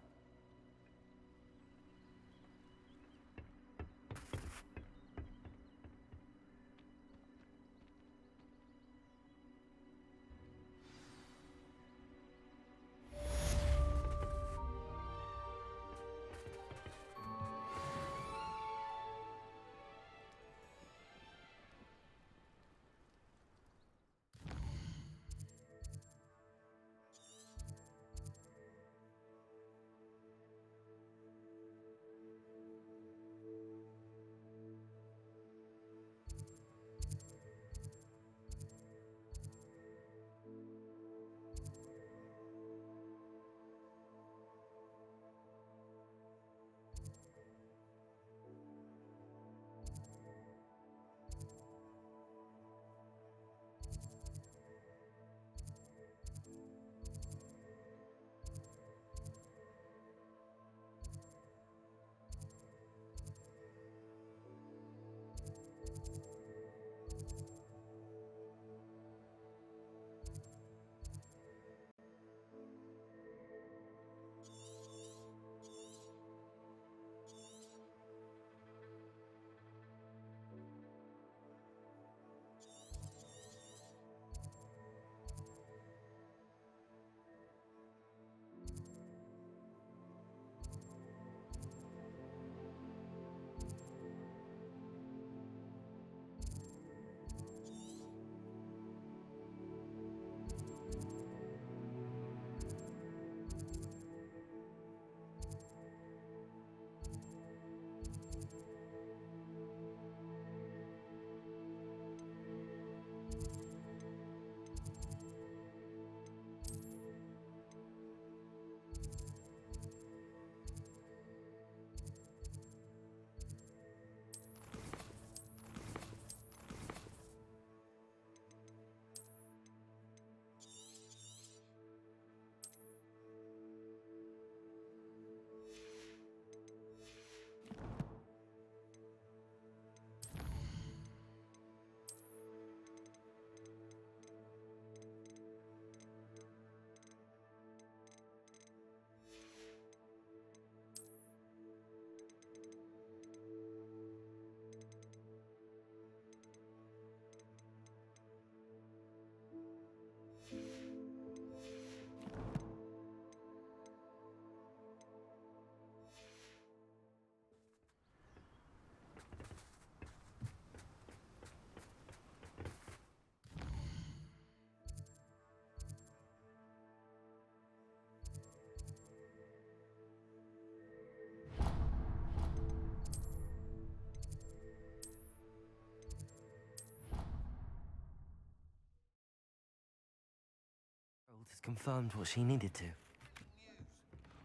confirmed what she needed to.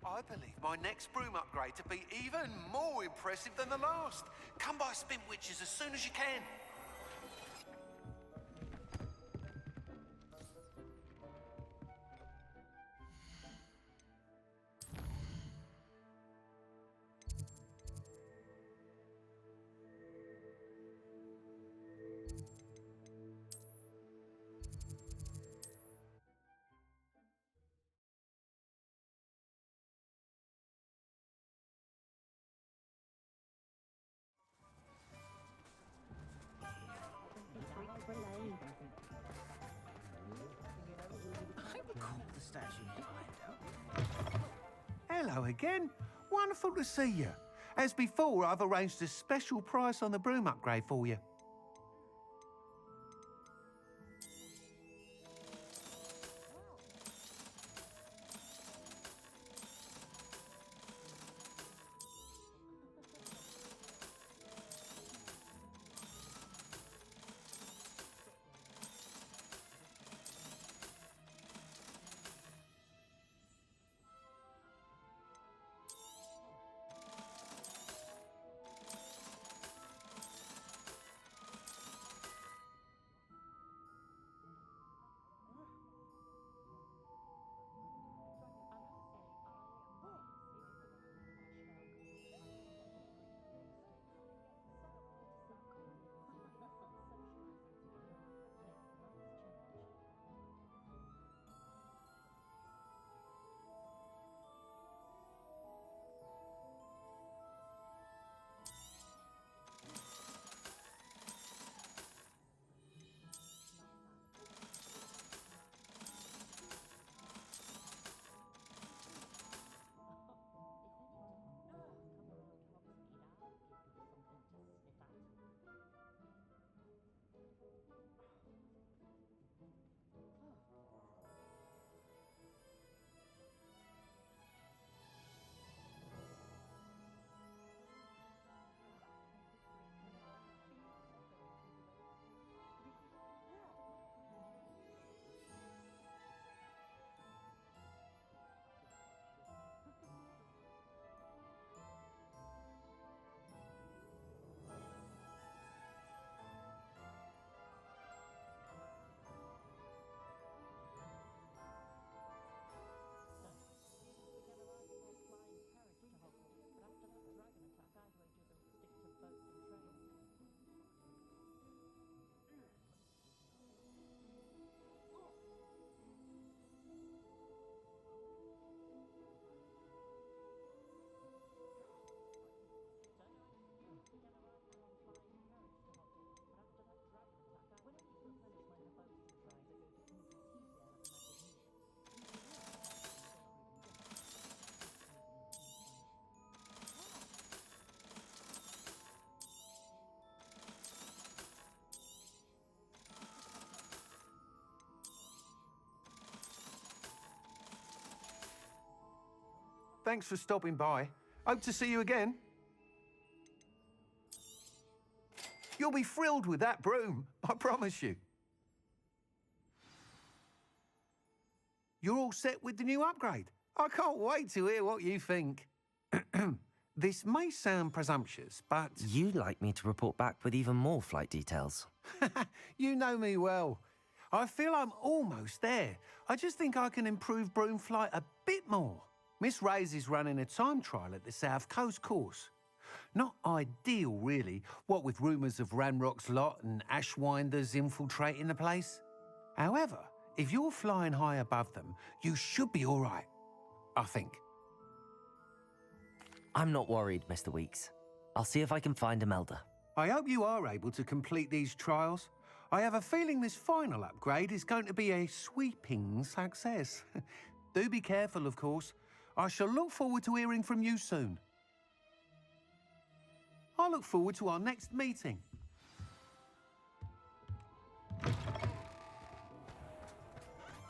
I believe my next broom upgrade to be even more impressive than the last. Come by Spin Witches as soon as you can. I recall the statue behind her. Hello again. Wonderful to see you. As before, I've arranged a special price on the broom upgrade for you. Thanks for stopping by. Hope to see you again. You'll be thrilled with that broom, I promise you. You're all set with the new upgrade. I can't wait to hear what you think. This may sound presumptuous, but... You'd like me to report back with even more flight details. You know me well. I feel I'm almost there. I just think I can improve broom flight a bit more. Miss Ray's is running a time trial at the South Coast course. Not ideal, really, what with rumours of Ranrock's lot and Ashwinders infiltrating the place. However, if you're flying high above them, you should be all right, I think. I'm not worried, Mr. Weeks. I'll see if I can find Imelda. I hope you are able to complete these trials. I have a feeling this final upgrade is going to be a sweeping success. Do be careful, of course. I shall look forward to hearing from you soon. I look forward to our next meeting.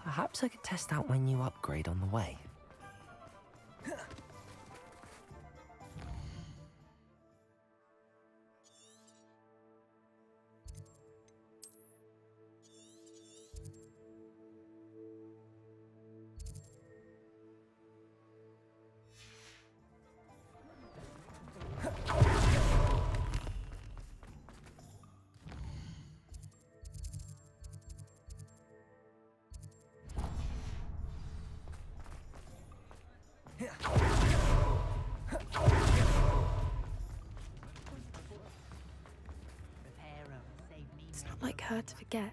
Perhaps I could test out my new upgrade on the way. It's not like her to forget.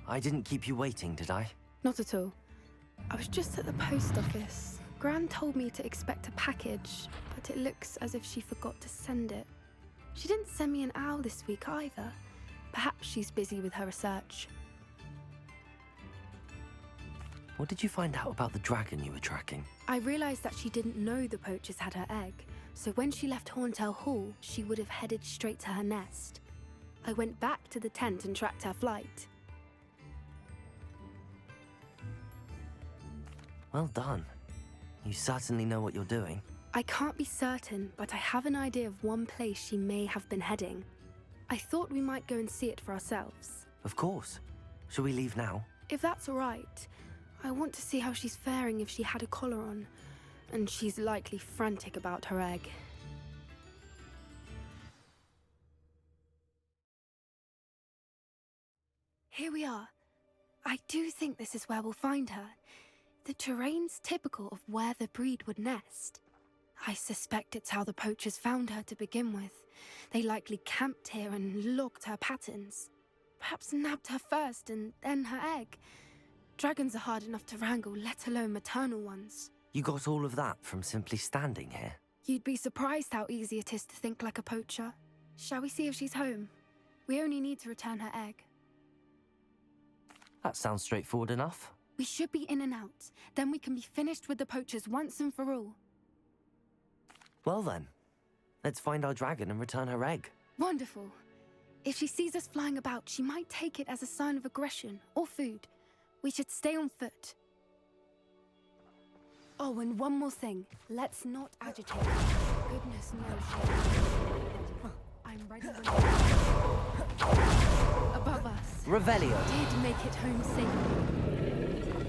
I didn't keep you waiting, did I? Not at all. I was just at the post office. Gran told me to expect a package, but it looks as if she forgot to send it. She didn't send me an owl this week either. Perhaps she's busy with her research. What did you find out about the dragon you were tracking? I realized that she didn't know the poachers had her egg, so when she left Horntail Hall, she would have headed straight to her nest. I went back to the tent and tracked her flight. Well done. You certainly know what you're doing. I can't be certain, but I have an idea of one place she may have been heading. I thought we might go and see it for ourselves. Of course. Shall we leave now? If that's all right. I want to see how she's faring if she had a collar on. And she's likely frantic about her egg. Here we are. I do think this is where we'll find her. The terrain's typical of where the breed would nest. I suspect it's how the poachers found her to begin with. They likely camped here and logged her patterns. Perhaps nabbed her first and then her egg. Dragons are hard enough to wrangle, let alone maternal ones. You got all of that from simply standing here? You'd be surprised how easy it is to think like a poacher. Shall we see if she's home? We only need to return her egg. That sounds straightforward enough. We should be in and out. Then we can be finished with the poachers once and for all. Well then, let's find our dragon and return her egg. Wonderful. If she sees us flying about, she might take it as a sign of aggression or food. We should stay on foot. Oh, and one more thing. Let's not agitate. Goodness knows she... I'm ready when above us. Revelio. Did make it home safely.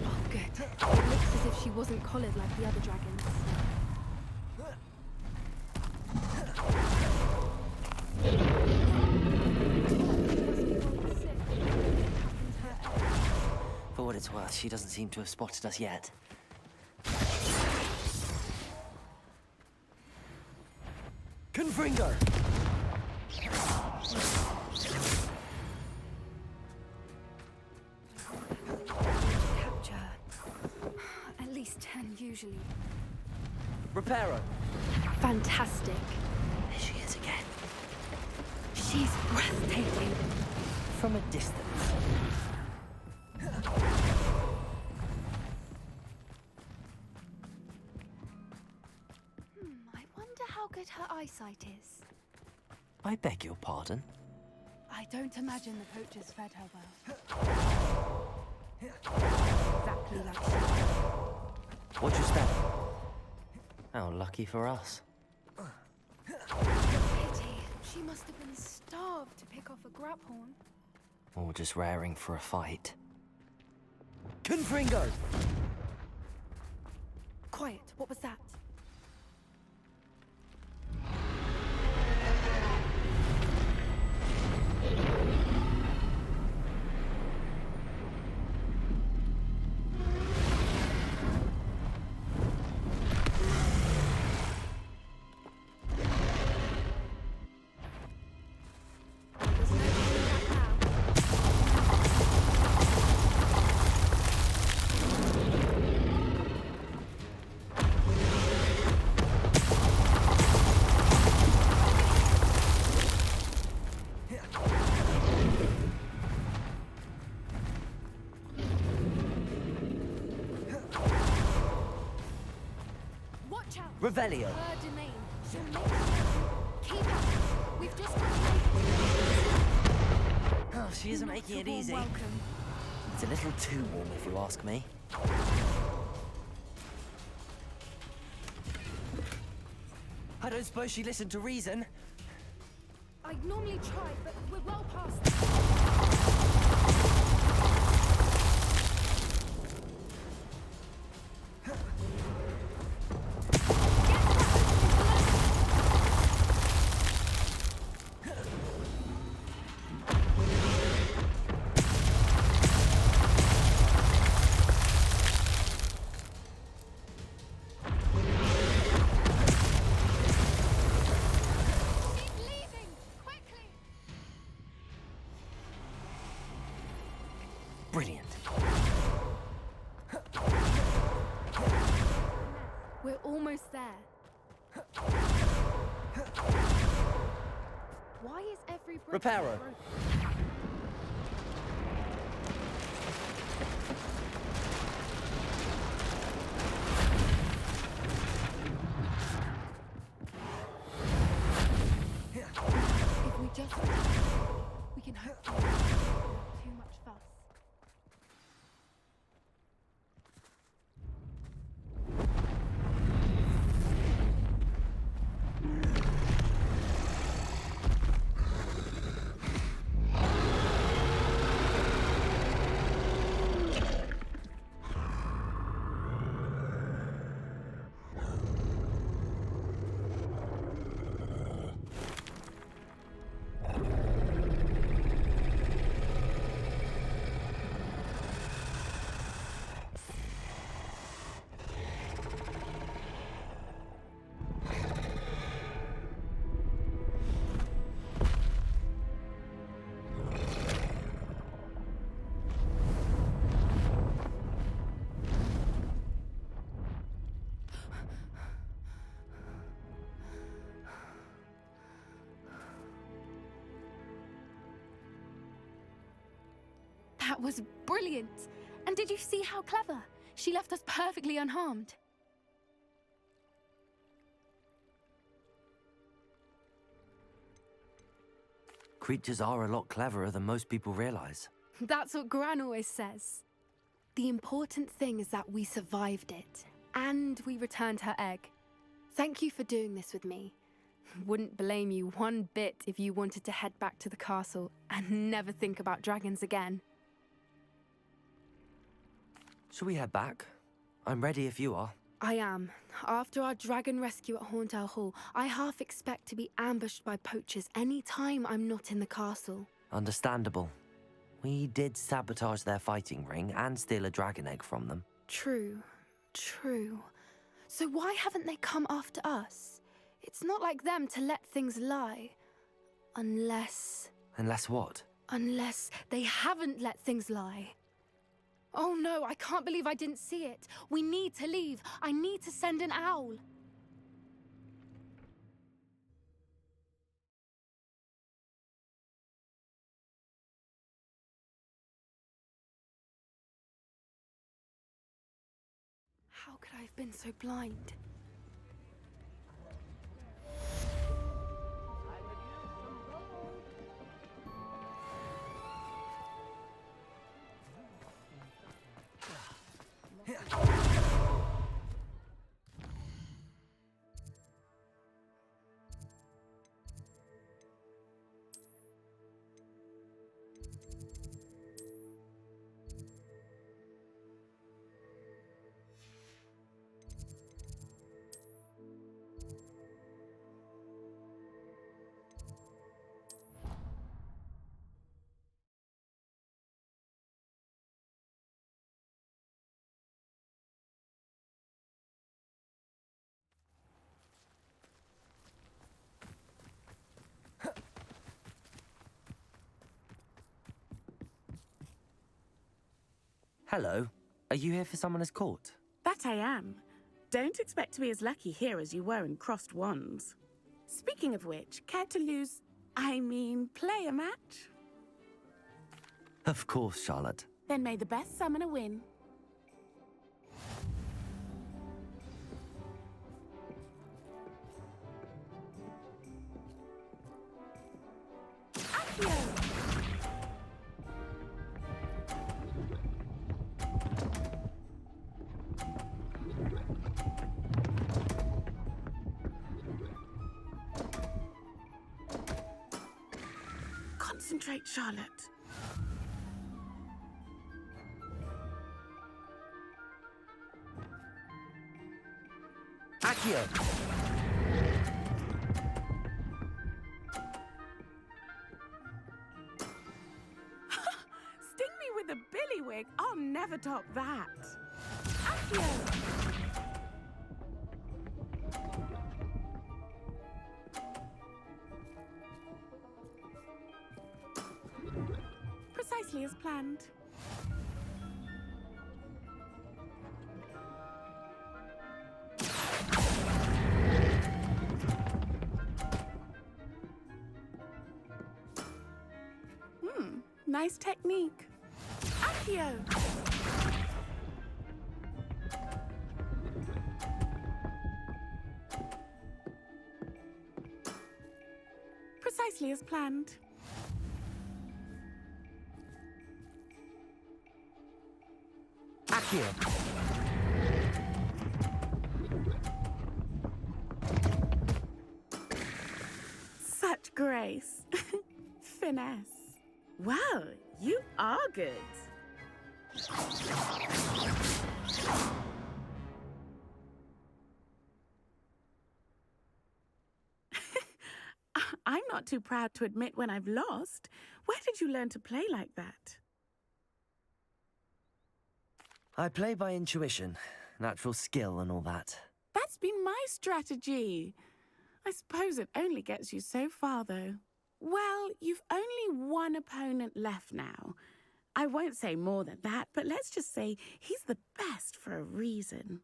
Oh, good. It looks as if she wasn't collared like the other dragons. For what it's worth, she doesn't seem to have spotted us yet. Confringo! Capture. At least 10 usually. Reparo! Fantastic. There she is again. She's breathtaking. From a distance. I wonder how good her eyesight is. I beg your pardon? I don't imagine the poachers fed her well. Exactly like she. What'd you step? How lucky for us. Pity. She must have been starved to pick off a grabhorn. Or just raring for a fight. Confringo! Quiet. What was that? Revelio. Her domain. She'll make it. Keep up. We've just got to Oh, she isn't making it easy. Welcome. It's a little too warm, if you ask me. I don't suppose she listened to reason. I'd normally try, but we're well past that. Brilliant. We're almost there. Why is every brick Reparo. broken? If we just we can hopefully without too much fuss. That was brilliant! And did you see how clever? She left us perfectly unharmed. Creatures are a lot cleverer than most people realize. That's what Gran always says. The important thing is that we survived it, and we returned her egg. Thank you for doing this with me. Wouldn't blame you one bit if you wanted to head back to the castle and never think about dragons again. Shall we head back? I'm ready if you are. I am. After our dragon rescue at Horndale Hall, I half expect to be ambushed by poachers any time I'm not in the castle. Understandable. We did sabotage their fighting ring and steal a dragon egg from them. True. So why haven't they come after us? It's not like them to let things lie. Unless what? Unless they haven't let things lie. Oh no, I can't believe I didn't see it. We need to leave. I need to send an owl. How could I have been so blind? Hello. Are you here for someone as court? That I am. Don't expect to be as lucky here as you were in Crossed Wands. Speaking of which, care to play a match? Of course, Charlotte. Then may the best summoner win. Accio! Concentrate, Charlotte. Accio! Sting me with a billywig. I'll never top that. Accio! Precisely as planned. Nice technique. Accio! Precisely as planned. Accio! Such grace. Finesse. Well, you are good. I'm not too proud to admit when I've lost. Where did you learn to play like that? I play by intuition, natural skill and all that. That's been my strategy. I suppose it only gets you so far, though. Well, you've only one opponent left now. I won't say more than that, but let's just say he's the best for a reason.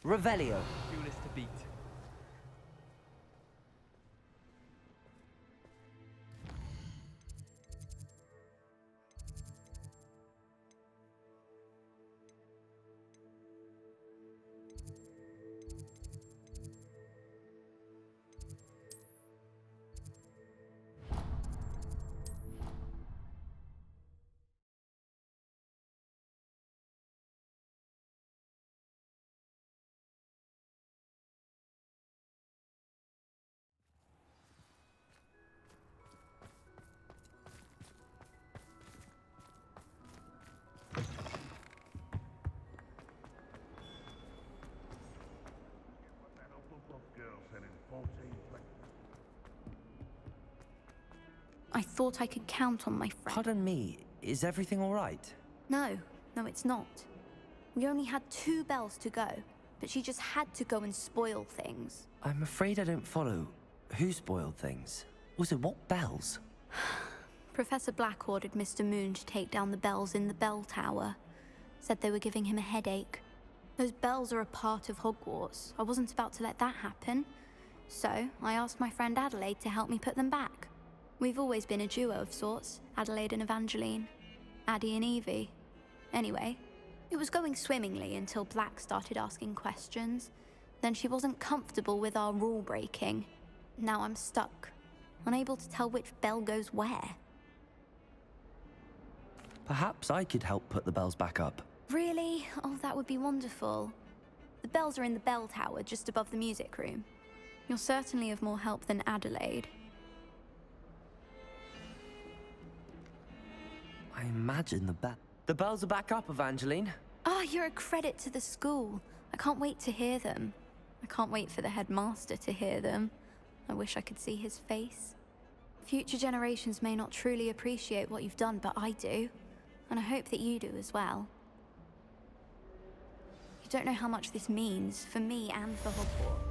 Revelio. Coolest to beat. I thought I could count on my friend. Pardon me, is everything all right? No, it's not. We only had 2 bells to go, but she just had to go and spoil things. I'm afraid I don't follow. Who spoiled things? Also, what bells? Professor Black ordered Mr. Moon to take down the bells in the bell tower. Said they were giving him a headache. Those bells are a part of Hogwarts. I wasn't about to let that happen. So, I asked my friend Adelaide to help me put them back. We've always been a duo of sorts, Adelaide and Evangeline. Addie and Evie. Anyway, it was going swimmingly until Black started asking questions. Then she wasn't comfortable with our rule breaking. Now I'm stuck, unable to tell which bell goes where. Perhaps I could help put the bells back up. Really? Oh, that would be wonderful. The bells are in the bell tower just above the music room. You're certainly of more help than Adelaide. I imagine the bells are back up, Evangeline. You're a credit to the school. I can't wait to hear them. I can't wait for the headmaster to hear them. I wish I could see his face. Future generations may not truly appreciate what you've done, but I do. And I hope that you do as well. You don't know how much this means for me and for Hogwarts.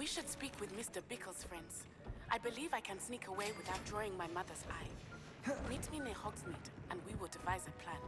We should speak with Mr. Bickle's friends. I believe I can sneak away without drawing my mother's eye. Meet me near Hogsmeade, and we will devise a plan.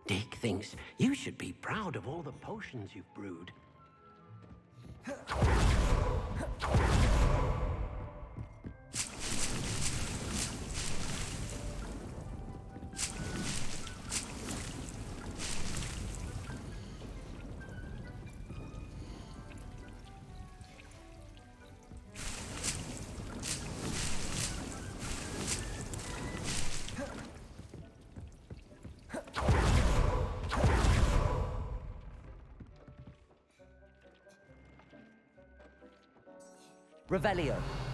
Dick thinks you should be proud of all the potions you've brewed. Revelio.